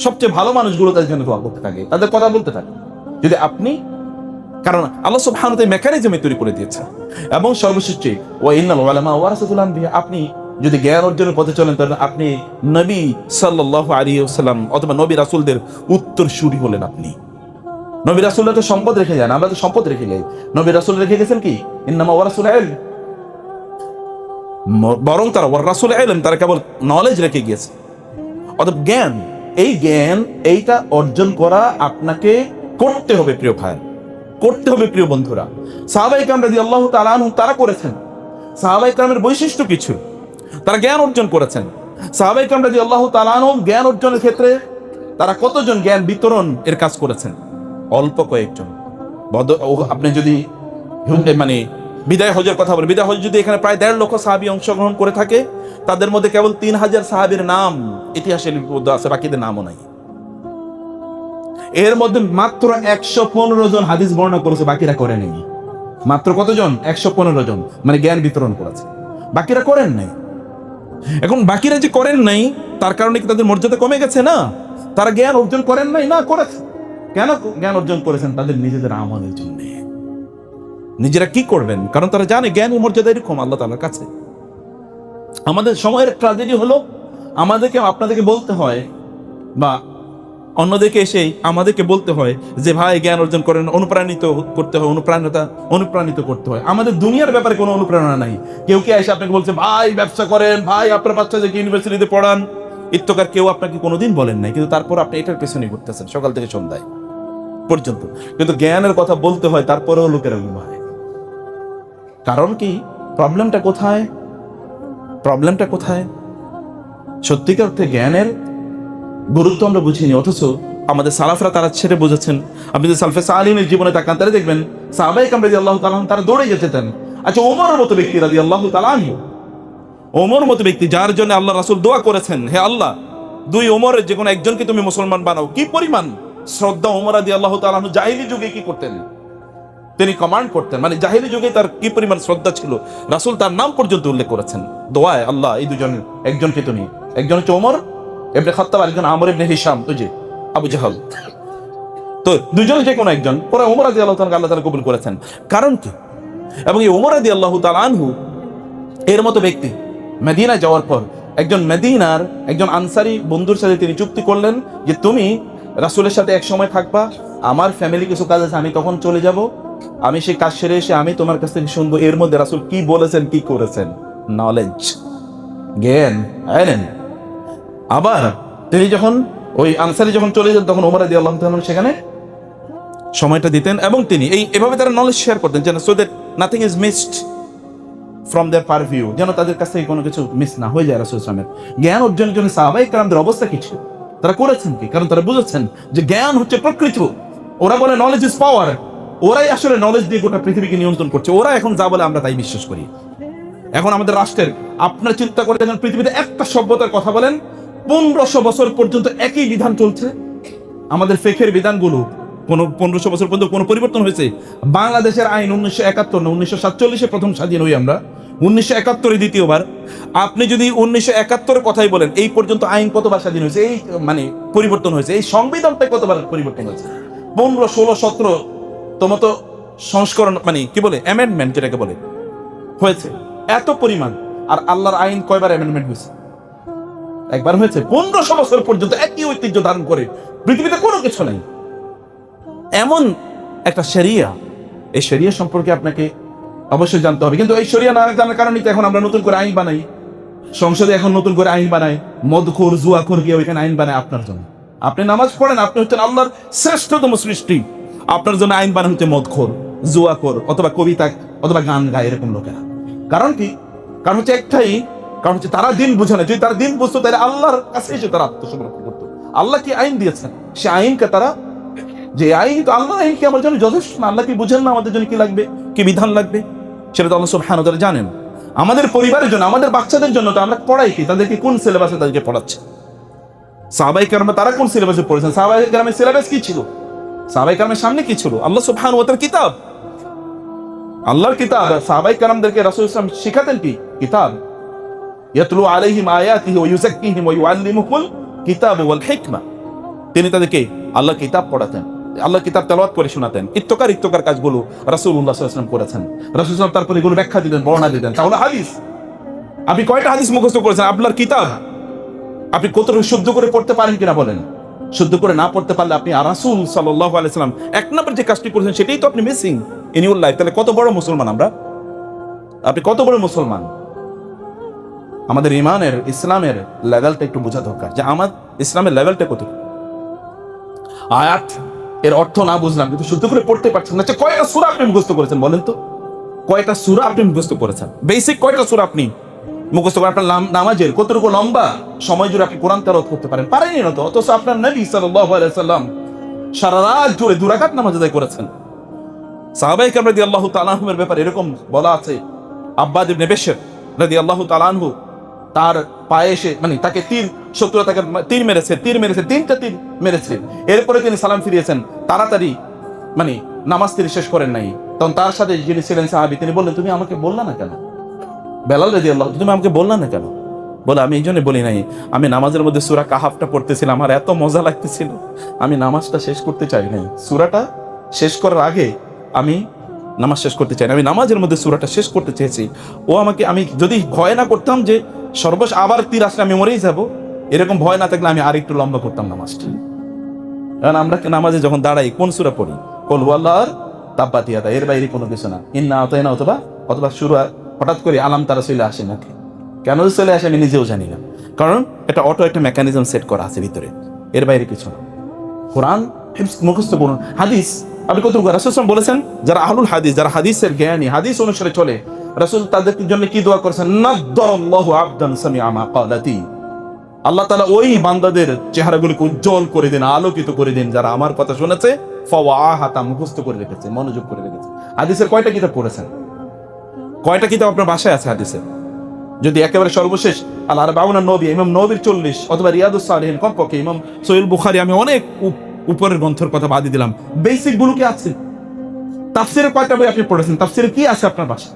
সবচেয়ে ভালো মানুষগুলো তাদের জন্য দোয়া করতে থাকে, তাদের কথা বলতে থাকে। যদি আপনি, কারণ আল্লাহ সুবহানাহু ওয়া তাআলা মেকানিজমে তৈরি করে দিয়েছে। এবং সর্বশেষ ওয়া ইন্নাল উলামা ওয়ারাসাতুল আমবিয়া, আপনি যদি জ্ঞান অর্জনের পথে চলেন তাহলে আপনি নবী সাল্লাল্লাহু আলাইহি ওয়াসাল্লাম অথবা নবী রাসূলদের উত্তরসূরি হলেন। আপনি নবী রাসূলরা তো সম্পদ রেখে যান, আমরা তো সম্পদ রেখে যাই। নবী রাসূল রেখে গেছেন কি? ইন্নামা ওয়ারাসুল ইলম, বরং তারা ওয়ারাসুল ইলম, তারা কেবল নলেজ রেখে গিয়েছে। অতএব জ্ঞান, এই জ্ঞান এইটা অর্জন করা আপনাকে করতে হবে প্রিয় ভাই, করতে হবে প্রিয় বন্ধুরা। সাহাবায়ে কেরাম রাদিয়াল্লাহু তাআলা আনহুম তারা করেছেন। সাহাবায়ে কেরামের বৈশিষ্ট্য কিছু, তারা জ্ঞান অর্জন করেছেন। সাহাবায়ে কেরাম রাদিয়াল্লাহু তাআলা আনহুম জ্ঞান অর্জনের ক্ষেত্রে তারা কতজন জ্ঞান বিতরণ এর কাজ করেছেন? অল্প কয়েকজন। আপনি যদি মানে বিদায় হজের কথা বলেন, বিদায় হজ যদি এখানে প্রায় 1.5 লক্ষ সাহাবী অংশগ্রহণ করে থাকে, তাদের মধ্যে কেবল 3000 সাহাবীর নাম ইতিহাসে লিপিবদ্ধ আছে, বাকিদের নামও নাই। এর মধ্যে মাত্র 115 জন হাদিস বর্ণনা করেছে, বাকিরা করেনি। মাত্র কতজন? 115 জন, মানে জ্ঞান বিতরণ করেছে, বাকিরা করেন নাই। এখন বাকিরা যে করেন নাই তার কারণে কি তাদের মর্যাদা কমে গেছে? না, তারা জ্ঞান অর্জন করেন নাই, না করেছে। কেন জ্ঞান অর্জন করেছেন? তাদের নিজেদের আমলের জন্য। নিজেরা কি করবেন? কারণ তারা জানে জ্ঞানের মর্যাদা এরকম আল্লাহ তাআলার কাছে। আমাদের সময়ের ট্র্যাজেডি হলো, আমাদেরকে আপনাদেরকে বলতে হয় বা অন্যদেরকে এসে আমাদেরকে বলতে হয় যে ভাই জ্ঞান অর্জন করেন, অনুপ্রাণিত করতে হয়, অনুপ্রাণিত করতে হয়। আমাদের দুনিয়ার ব্যাপারে কোনো অনুপ্রেরণা নাই। কেউ কি এসে আপনাকে বলছে ভাই ব্যবসা করেন, ভাই আপনার বাচ্চাদেরকে ইউনিভার্সিটিতে পড়ান, ইত্তকার কেউ আপনাকে কোনোদিন বলেন নাই, কিন্তু তারপর আপনি এটার পেছনে ঘুরতেছেন সকাল থেকে সন্ধ্যায় পর্যন্ত। কিন্তু জ্ঞানের কথা বলতে হয়, তারপরেও লোকেরা ঘুমায়। কারণ কি? প্রবলেমটা কোথায়? প্রবলেমটা কোথায়? সত্যিকার অর্থে জ্ঞানের গুরুত্ব আমরা বুঝিনি, অথচ আমাদের সালাফরা তারা ছেড়ে বুঝেছেন। আপনি যদি সালফে সালিহিনের জীবনে তাকান, তারা দেখবেন সাহাবায়ে কেরাম রাদিয়াল্লাহু তাআলা তারা দৌড়ে যেতেন। আচ্ছা, ওমরের মতো ব্যক্তি রাদিয়াল্লাহু তাআলা আনহু, ওমরের মতো ব্যক্তি যার জন্য আল্লাহ রাসূল দোয়া করেছেন, হে আল্লাহ 2 ওমরের যে কোনো একজনকে তুমি মুসলমান বানাও। কি পরিমাণ শ্রদ্ধা ওমর রাদিয়াল্লাহু তাআলা আনহু জাহেলি যুগে কি করতেন? তিনি কমান্ড করতেন, মানে জাহেলি যুগে তার কি পরিমাণ শ্রদ্ধা ছিল, রাসূল তার নাম পর্যন্ত উল্লেখ করেছেন দোয়ায়, আল্লাহ এই দুজনের একজনকে তুমি, একজন হচ্ছে ওমর ইবনে খাত্তাব, আরেকজন আমর ইবনে হিশাম, ওই যে আবু জাহল, তো দুজন যে কোনো একজন। পরে ওমর রাদিয়াল্লাহু তাআলা আল্লাহ তাআলা কবুল করেছেন। কারণ কি? এবং এই ওমর রাদিয়াল্লাহু তাআলা আনহু এর মতো ব্যক্তি মদিনা যাওয়ার পর একজন মদিনার একজন আনসারী বন্ধুর সাথে তিনি চুক্তি করলেন যে তুমি রাসূলের সাথে এক সময় থাকবা, আমার ফ্যামিলি কিছু কাজ আছে, আমি তখন চলে যাব, আমি সেই কাজ সেরে এসে আমি তোমার কাছ থেকে শুনবো এর মধ্যে রাসূল কি বলেছেন, কি করেছেন। নলেজ, জ্ঞান। আবার তিনি যখন ওই আনসারী যখন চলে যেতেন তখন ওমর রাদিয়াল্লাহু তাআলা সেখানে সময়টা দিতেন, এবং তিনি এভাবে তারা নলেজ শেয়ার করতেন যেন so that nothing is missed from their purview, যেন তাদের কাছ থেকে কোনো কিছু মিস না হয়ে যায়। রাসূল সাল্লাল্লাহু আলাইহি ওয়াসাল্লামের জ্ঞান অর্জনের জন্য সাহাবায়ে কেরামদের অবস্থা কি ছিল, তারা করেছেন কি? কারণ তারা বুঝেছেন যে জ্ঞান হচ্ছে প্রকৃত। ওরা বলে নলেজ ইজ পাওয়ার, ওরাই আসলে নলেজ দিয়ে গোটা পৃথিবীকে নিয়ন্ত্রণ করছে। ওরা এখন যা বলে আমরা তাই বিশ্বাস করি। এখন আমাদের রাষ্ট্রের, আপনার চিন্তা করে দেখেন, পৃথিবীতে একটা সভ্যতার কথা বলেন 1500 বছর পর্যন্ত একই বিধান চলছে। আমাদের ফেকের বিধানগুলো কোনো 1500 বছর পর্যন্ত কোনো পরিবর্তন হয়েছে? বাংলাদেশের আইন 1971 না 1947 প্রথম স্বাধীন হই আমরা, 1971 দ্বিতীয়বার। আপনি যদি 1971 কথাই বলেন, এই পর্যন্ত আইন কতবার স্বাধীন হয়েছে, এই মানে পরিবর্তন হয়েছে? এই সংবিধানটা কতবার পরিবর্তন হয়েছে? 15, 16, 17 তো সংস্করণ, মানে কি বলে, অ্যামেন্ডমেন্ট যেটাকে বলে, হয়েছে এত পরিমাণ। আর আল্লাহর আইন কয়বার অ্যামেন্ডমেন্ট হয়েছে? একবার হয়েছে। 1500 বছর পর্যন্ত একই ঐতিহ্য ধারণ করে পৃথিবীতে কোনো কিছু নেই এমন একটা শরিয়া। এই শরিয়া সম্পর্কে আপনাকে অবশ্যই জানতে হবে। কিন্তু এই শরিয়া না জানার কারণে তো এখন আমরা নতুন করে আইন বানাই, সংসদে এখন নতুন করে আইন বানায়, মদখোর জুয়াখোর গিয়ে ওইখানে আইন বানায় আপনার জন্য। আপনি নামাজ পড়েন, আপনি হচ্ছেন আল্লাহর শ্রেষ্ঠতম সৃষ্টি, আপনার জন্য আইন বানানো হচ্ছে মদখোর, জুয়াখোর, অথবা কবিতা অথবা গান গায় এরকম লোকেরা। কারণ কি? কারণ হচ্ছে একটাই, কারণ হচ্ছে তারা দিন বুঝে না। যদি তারা দিন বুঝতো তাহলে আল্লাহর কাছে এসে তারা আত্মসমর্পণ করতো। আল্লাহ কি আইন দিয়েছেন, সে আইনকে তারা, যে আইন তো আল্লাহ আইন কি আমার জন্য যথেষ্ট না? আল্লাহ কি বুঝেন না আমাদের জন্য কি লাগবে, কি বিধান লাগবে? সেটা তো আল্লাহ সুবহানাহু ওয়া তাআলা জানেন। আমাদের পরিবারের জন্য, আমাদের বাচ্চাদের জন্য তো আমরা পড়াই কি, তাদেরকে কোন সিলেবাসে তাদেরকে পড়াচ্ছে? সাহাবায়ে কেরাম তারা কোন সিলেবাসে পড়েছেন? সাহাবায়ে কেরামের সিলেবাস কি ছিল? সাহাবায়ে কেরামের সামনে কি ছিল? আল্লাহ সুবহানাহু ওয়া তাআলার কিতাব, আল্লাহর কিতাব। সাহাবায়ে কেরামদেরকে রাসূল সাল্লাল্লাহু আলাইহি ওয়াসাল্লাম শিখাতেন কি? কিতাব। ইয়াতলু আলাইহিম আয়াতিহি ওয়া ইউযাক্কিহিম ওয়া ইউআল্লিমুহুল কিতাব ওয়াল হিকমা। তিনি তাদেরকে আল্লাহ কিতাব পড়াতেন, আল্লাহ কিতাব তেলাওয়াত করে শোনাতেন। ইত্তকার কাজগুলো রাসূলুল্লাহ সাল্লাল্লাহু আলাইহি ওয়াসাল্লাম করেছেন। রাসূল সাল্লাল্লাহু তারপরে এগুলো ব্যাখ্যা দিতেন, বর্ণনা দিতেন। তাহলে হাদিস, আপনি কয়টা হাদিস মুখস্থ করেছেন? আল্লাহর কিতাব আপনি কতটুকু শুদ্ধ করে পড়তে পারেন কিনা বলেন? শুদ্ধ করে না পড়তে পারলে আপনি রাসূল সাল্লাল্লাহু আলাইহি ওয়াসাল্লাম এক নম্বর যে কাজটি করেছেন সেটাই তো আপনি মিসিং ইন ইউর লাইফ। তাহলে কত বড় মুসলমান আমরা? আপনি কত বড় মুসলমান? আমাদের ইমানের, ইসলামের লেভেলটা একটু বোঝা দরকার, যে আমার ইসলামের লেভেলটা কত। আয়াত এর অর্থ না বুঝলাম কিন্তু শুদ্ধ করে পড়তে পারছেন না। আচ্ছা, কয়টা সূরা আপনি মুখস্থ করেছেন বলেন তো? কয়টা সূরা আপনি মুখস্থ করেছেন? বেসিক কয়টা সূরা আপনি মুখস্থ করেন? আপনার নামাজের কতটুকু লম্বা সময় জুড়ে আপনি কোরআন তেলাওয়াত করতে পারেন? পারেনই না তো। অথচ আপনার নবী সাল্লাল্লাহু আলাইহি ওয়াসাল্লাম সারা রাত জুড়ে 2 রাকাত নামাজ আদায় করেছেন। সাহাবায়ে কেরাম রাদিয়াল্লাহু তাআলা আনহুর ব্যাপারে এরকম বলা আছে, আব্বাদ ইবনে বিশর রাদিয়াল্লাহু তাআলা আনহু তার পায়ে এসে, মানে তাকে শত্রুরা তাকে তীর মেরেছে, 3টা তীর মেরেছে। এরপরে তিনি সালাম ফিরিয়েছেন, তাড়াতাড়ি মানে নামাজ তিনি শেষ করেন নাই। তখন তার সাথে যিনি ছিলেন সাহাবী, তিনি বললেন, তুমি আমাকে বললা না কেন? বেলাল রাদিয়াল্লাহু, তুমি আমাকে বললা না কেন? বলে, আমি এই জন্য বলি নাই, আমি নামাজের মধ্যে সূরা কাহাফটা পড়তেছিলাম, আমার এত মজা লাগতেছিল, আমি নামাজটা শেষ করতে চাই নাই। সূরাটা শেষ করার আগে আমি নামাজ শেষ করতে চাই না, আমি নামাজের মধ্যে সূরাটা শেষ করতে চেয়েছি। ও আমাকে, আমি যদি ভয় না করতাম যে সর্বশ আবার তীর আসলে আমি মরেই যাব, এরকম ভয় না থাকলে আমি আর একটু লম্বা করতাম নামাজটা। কারণ আমরা নামাজে যখন দাঁড়াই কোন সূরা পড়ি? কুল হুয়াল্লাহর তাব্বাত ইয়াদা, এর বাইরে কোনো কিছু না। ইন্না আতাইনা অথবা সূরা হঠাৎ করে আলাম তারা চলে আসে নাকি? কেন চলে আসে আমি নিজেও জানি না, কারণ এটা অটো একটা মেকানিজম সেট করা আছে ভিতরে, এর বাইরে কিছু না। কোরআন মুখস্থ করুন। হাদিস আপনি কতটুকু? রাসূল সাল্লাল্লাহু আলাইহি ওয়াসাল্লাম বলেছেন, যারা আহলুল হাদিস, যারা হাদিসের জ্ঞানী, হাদিস অনুসারে চলে, রাসূল তাদের জন্য কি দোয়া করেছেন? নাদ্দারাল্লাহু আবদান সামিআ মাকালাতি। আল্লাহ তাআলা ওই বান্দাদের চেহারাগুলোকে উজ্জ্বল করে দেন, আলোকিত করে দেন, যারা আমার কথা শুনেছে, ফাওয়াহাতা, মুখস্থ করে রেখেছে, মনোযোগ করে রেখেছে। হাদিসের কয়টা কিতাব পড়েছেন? কয়টা কিতাব আপনার বাসায় আছে হাদিসের? যদি একেবারে সর্বশেষ আল আরবাউন নবী, ইমাম নবীর 40, অথবা রিয়াদুস সালিহিন, কমপক্ষে ইমাম সহিহ বুখারী, আমি অনেক উপরের গ্রন্থের কথা বাদ দিলাম, বেসিক গুলো কি আছে? তাফসিরের কয়টা বই আপনি পড়েছেন? তাফসিরে কি আছে আপনার বাসায়?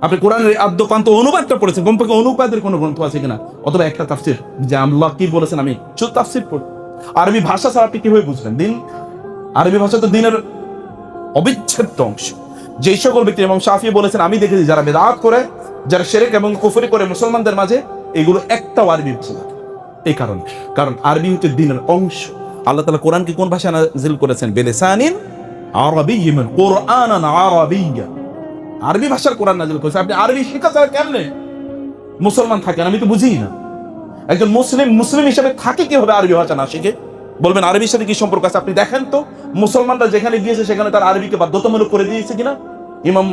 আপনি কোরআনের আদ্যপান্ত অনুবাদটা পড়েছেন? কমপক্ষে অনুবাদের কোনো গ্রন্থ আছে কিনা? অথবা একটা তাফসির, যে আল্লাহ কি বলেছেন, আমি শুধু তাফসির পড়ি। আরবি ভাষা ছাড়া আপনি কিভাবে বুঝবেন দিন? আরবি ভাষা তো দিনের অবিচ্ছেদ্য অংশ। যেই সকল ব্যক্তি, ইমাম শাফিঈ বলেছেন, আমি দেখেছি যারা বিদআত করে, যারা শিরক এবং কুফরি করে মুসলমানদের মাঝে, এগুলো একটাও আরবি ভাষা না। এই কারণ আরবি হচ্ছে দিনের অংশ। আল্লাহ তাআলা কোরআনকে কোন ভাষায় নাযিল করেছেন? বিলিসানিন আরাবিয়্যিন কুরআনান আরাবিয়্যা, আরবি ভাষার কোরআন নাযিল করেছে। আপনি আরবি শেখা ছাড়া কেমনে মুসলমান থাকেন? আমি তো বুঝি না। একজন মুসলিম হিসেবে থাকে কিভাবে আরবি ভাষা না শিখে? বলবেন আরবির সাথে কি সম্পর্ক আছে? আপনি দেখেন তো মুসলমানরা যেখানে গিয়েছে সেখানে তার আরবিকে বাধ্যতামূলক করে দিয়েছে কিনা। ইমাম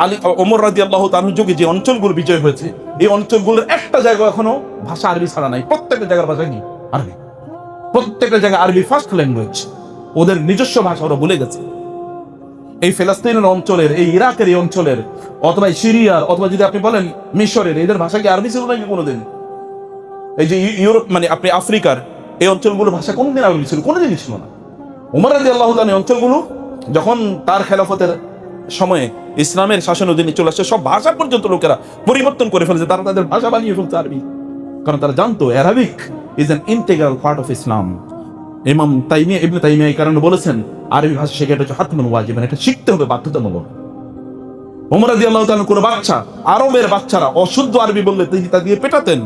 আলী ওমর রাদিয়াল্লাহু তাআলার যুগে যে অঞ্চলগুলো বিজয় হয়েছে, এই অঞ্চলগুলোর একটা জায়গা এখনো ভাষা আরবি ছাড়া নাই। প্রত্যেকটা জায়গার ভাষা কি? আরবি। প্রত্যেকটা জায়গায় আরবি ফার্স্ট ল্যাঙ্গুয়েজ, ওদের নিজস্ব ভাষা ওরা ভুলে গেছে। এই ফিলিস্তিনের অঞ্চলের, এই ইরাকের এই অঞ্চলের, অথবা সিরিয়ার, অথবা যদি আপনি বলেন মিশরের, এদের ভাষা কি আরবি ছিল নাকি কোনোদিন? এই যে ইউরোপ মানে আপনি আফ্রিকার এই অঞ্চলগুলোর ভাষা কোনদিন আরবি ছিল? কোনোদিনই ছিল না। ওমর রাদিয়াল্লাহু তাআলা এই অঞ্চলগুলো যখন তার খেলাফতের সময়ে ইসলামের শাসন অধীনে চলে আসছে, সব ভাষা পর্যন্ত লোকেরা পরিবর্তন করে ফেলছে। তারা তাদের ভাষা বানিয়ে ফেলছে আরবি, কারণ তারা জানতো Arabic is an integral part of Islam. ইমাম ইবনে তাইমিয়া এই কারণে বলেছেন আরবি ভাষা শেখা এটা হচ্ছে হাতমুন ওয়াজিব, এটা শিখতে হবে বাধ্যতামূলক। ওমর রাদিয়াল্লাহু তাআলা কোনো বাচ্চা, আরবের বাচ্চারা অশুদ্ধ আরবি বললে তিনি তা দিয়ে পেটাতেন,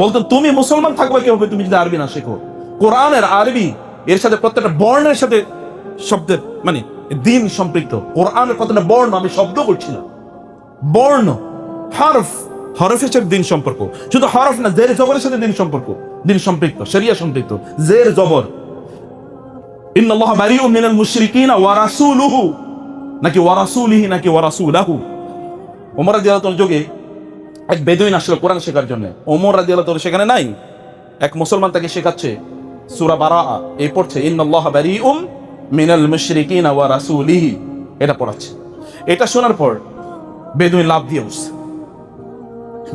বলতেন তুমি মুসলমান থাকবে কিভাবে তুমি যদি আরবি না শেখো। কোরআনের আরবি এর সাথে প্রত্যেকটা বর্ণের সাথে শব্দের মানে দিন সম্পৃক্ত। কোরআনের প্রত্যেকটা বর্ণ, আমি শব্দ করছি না, বর্ণ, হরফ, হরফের সাথে দিন সম্পর্ক। শুধু হরফ না, জের জবরের সাথে দিন সম্পর্ক, দিন সম্পৃক্ত, শরিয়া সম্পৃক্ত। জের জবর, ইন্নাল্লাহ বারিউম মিনাল মুশরিকিনা ওয়া রাসূলুহু, নাকি ওয়া রাসূলিহি, নাকি ওয়া রাসূলাহু। ওমর রাদিয়াল্লাহু তাআলার যুগে এক বেদুইন আসলো কোরআন শেখার জন্য। ওমর রাদিয়াল্লাহু তাআলা সেখানে নাই, এক মুসলমান তাকে শেখাচ্ছে সূরা বারাআ, এই পড়ছে ইন্নাল্লাহ বারিউম মিনাল মুশরিকিনা ওয়া রাসূলিহি, এটা পড়াচ্ছে। এটা শোনার পর বেদুইন লাভ দিয়ে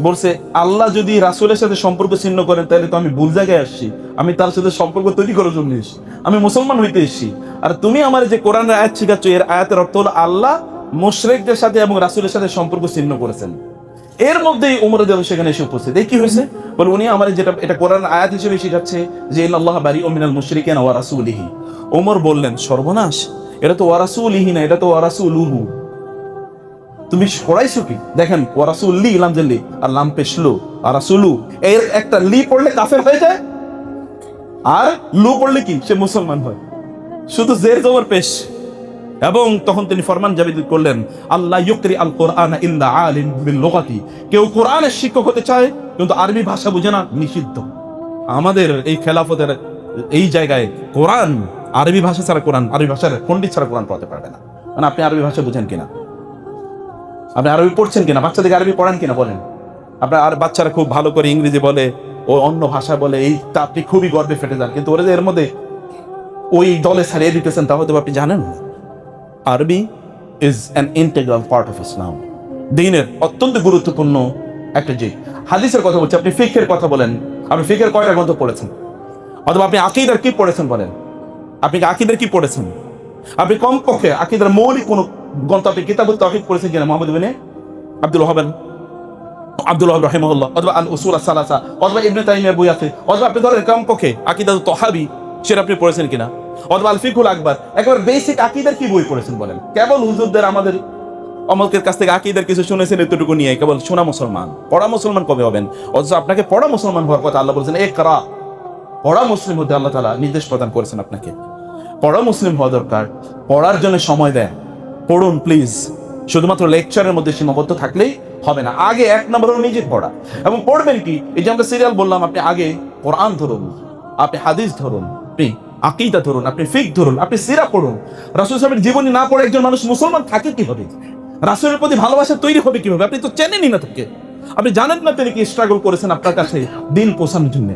বলছে আল্লাহ যদি রাসূলের সাথে সম্পর্ক ছিন্ন করেন তাহলে তো আমি ভুল জায়গায় আসছি, আমি তার সাথে সম্পর্ক তৈরি করার জন্য এসেছি, আমি মুসলমান হইতে এসেছি। আর তুমি আমার যে কোরআনের আয়াত শেখাচ্ছ, এর আয়াতের অর্থ হলো আল্লাহ মুশরিকদের সাথে এবং রাসূলের সাথে সম্পর্ক ছিন্ন করেছেন। এর মধ্যেই ওমর রাদিয়াল্লাহু সেখানে এসে উপস্থিত। এই কি হয়েছে বলে, উনি আমার যেটা এটা কোরআনের আয়াত হিসেবে শেখাচ্ছে যে ইন্নাল্লাহ বারিউম মিনাল মুশরিকিনা ওয়া রাসূলিহি। ওমর বললেন সর্বনাশ, এটা তো ওয়া রাসূলিহি না, এটা তো ওয়া রাসূলুহু। তুমি পড়াইছো কি? দেখেন ওয়া রাসূলি, লাম জেলি আর লাম পেশলু আর রাসূলু, এর একটা লি পড়লে কাফের হয়ে যায়, আর লু পড়লে কি সে মুসলমান হয়। শুধু জের জবর পেশ। এবং তখন তিনি ফরমান জারি করলেন আল্লাহ ইউকরি আল কোরআন ইল্লা আলিম বিল লুগাতি, কেউ কোরআনের শিক্ষক হতে চায় কিন্তু আরবি ভাষা বুঝে না, নিষিদ্ধ। আমাদের এই খেলাফতের এই জায়গায় কোরআন আরবি ভাষা ছাড়া, কোরআন আরবি ভাষার পণ্ডিত ছাড়া কোরআন পড়াতে পারবে না। মানে আপনি আরবি ভাষা বুঝেন কিনা, আপনি আরবি পড়ছেন কিনা, বাচ্চাদেরকে আরবি পড়ান কিনা বলেন। আপনার আর বাচ্চারা খুব ভালো করে ইংরেজি বলে, ও অন্য ভাষা বলে, এই তা আপনি খুবই গর্বে ফেটে যান। কিন্তু ওরা যে এর মধ্যে ওই দলে ছাড়িয়ে দিতেছেন তা হয়তো আপনি জানেন না। আরবি is an integral part of Islam, দ্বীনের অত্যন্ত গুরুত্বপূর্ণ একটা যে হাদিসের কথা বলছি। আপনি ফিকহের কথা বলেন, আপনি ফিকহের কয়টা গ্রন্থ পড়েছেন? অথবা আপনি আকীদার কি পড়েছেন বলেন, আপনি আকীদার কি পড়েছেন? আপনি কমপক্ষে আকীদার মৌলিক কোন গ্রন্থ, আপনি কিতাবুত তাওহীদ পড়েছেন কিনা? মুহাম্মদ ইবনে আব্দুল ওয়াহাব রাহিমাহুল্লাহ, অথবা আল উসুল আস-সালাসা, অথবা ইবনে তাইমিয়ার বই আছে, অথবা আপনি ধরেন কমপক্ষে আকীদাতুত তাহাবী, সেটা আপনি পড়েছেন কিনা? অথবা আল ফিকহুল আকবার, একেবারে বেসিক আকীদার কি বই পড়েছেন বলেন? কেবল হুজুরদের আমাদের অমলকের কাছ থেকে আকীদার কিছু শুনেছেন, এতটুকু নিয়ে কেবল শোনা মুসলমান। পড়া মুসলমান কবে হবেন? অথচ আপনাকে পড়া মুসলমান হওয়ার কথা আল্লাহ বলছেন, ইকরা, পড়া মুসলিম হতে আল্লাহ তাআলা নির্দেশ প্রদান করেছেন আপনাকে। পড়া মুসলিম হওয়া দরকার, পড়ার জন্য সময় দেন, পড়ুন প্লিজ। শুধুমাত্র লেকচারের মধ্যে সীমাবদ্ধ থাকলেই হবে না। আগে এক নম্বর হলো নিজে পড়া। এবং পড়বেন কি? এই যে আমরা সিরিয়াল বললাম, আপনি আগে কোরআন ধরুন, আপনি হাদিস ধরুন, আপনি আকীদা ধরুন, আপনি ফিকহ ধরুন, আপনি সিরা পড়ুন। রাসূল সাহেবের জীবনী না পড়ে একজন মানুষ মুসলমান থাকে কিভাবে? রাসূলের প্রতি ভালোবাসা তৈরি হবে কিভাবে? আপনি তো চেনেনই না তাকে, আপনি জানেন না তিনি কি স্ট্রাগল করেছেন আপনার কাছে দিন পৌঁছানোর জন্য।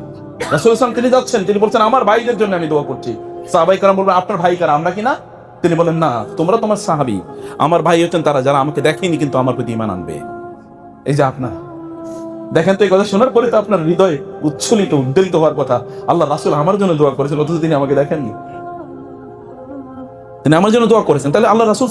রাসূল সাল্লাল্লাহু তিনি যাচ্ছেন, তিনি বলছেন আমার ভাইদের জন্য আমি দোয়া করছি। সাহাবায়ে কেরাম বলবেন আপনার ভাই কারা, আমরা কি না? তিনি বলেন না, তোমরা তোমার সাহাবী, আমার ভাই হচ্ছেন তারা যারা আমাকে দেখেনি কিন্তু আমার প্রতি ঈমান আনবে। এই যে আপনার দেখেন তো, এই কথা শোনার পরে তো আপনার হৃদয় উচ্ছ্বলিত, উদ্বেলিত হওয়ার কথা। আল্লাহ রাসূল আমার জন্য দোয়া করেছেন, অথচ তিনি আমাকে দেখেননি, তিনি আমার জন্য দোয়া করেছেন। তাহলে আল্লাহ রাসূল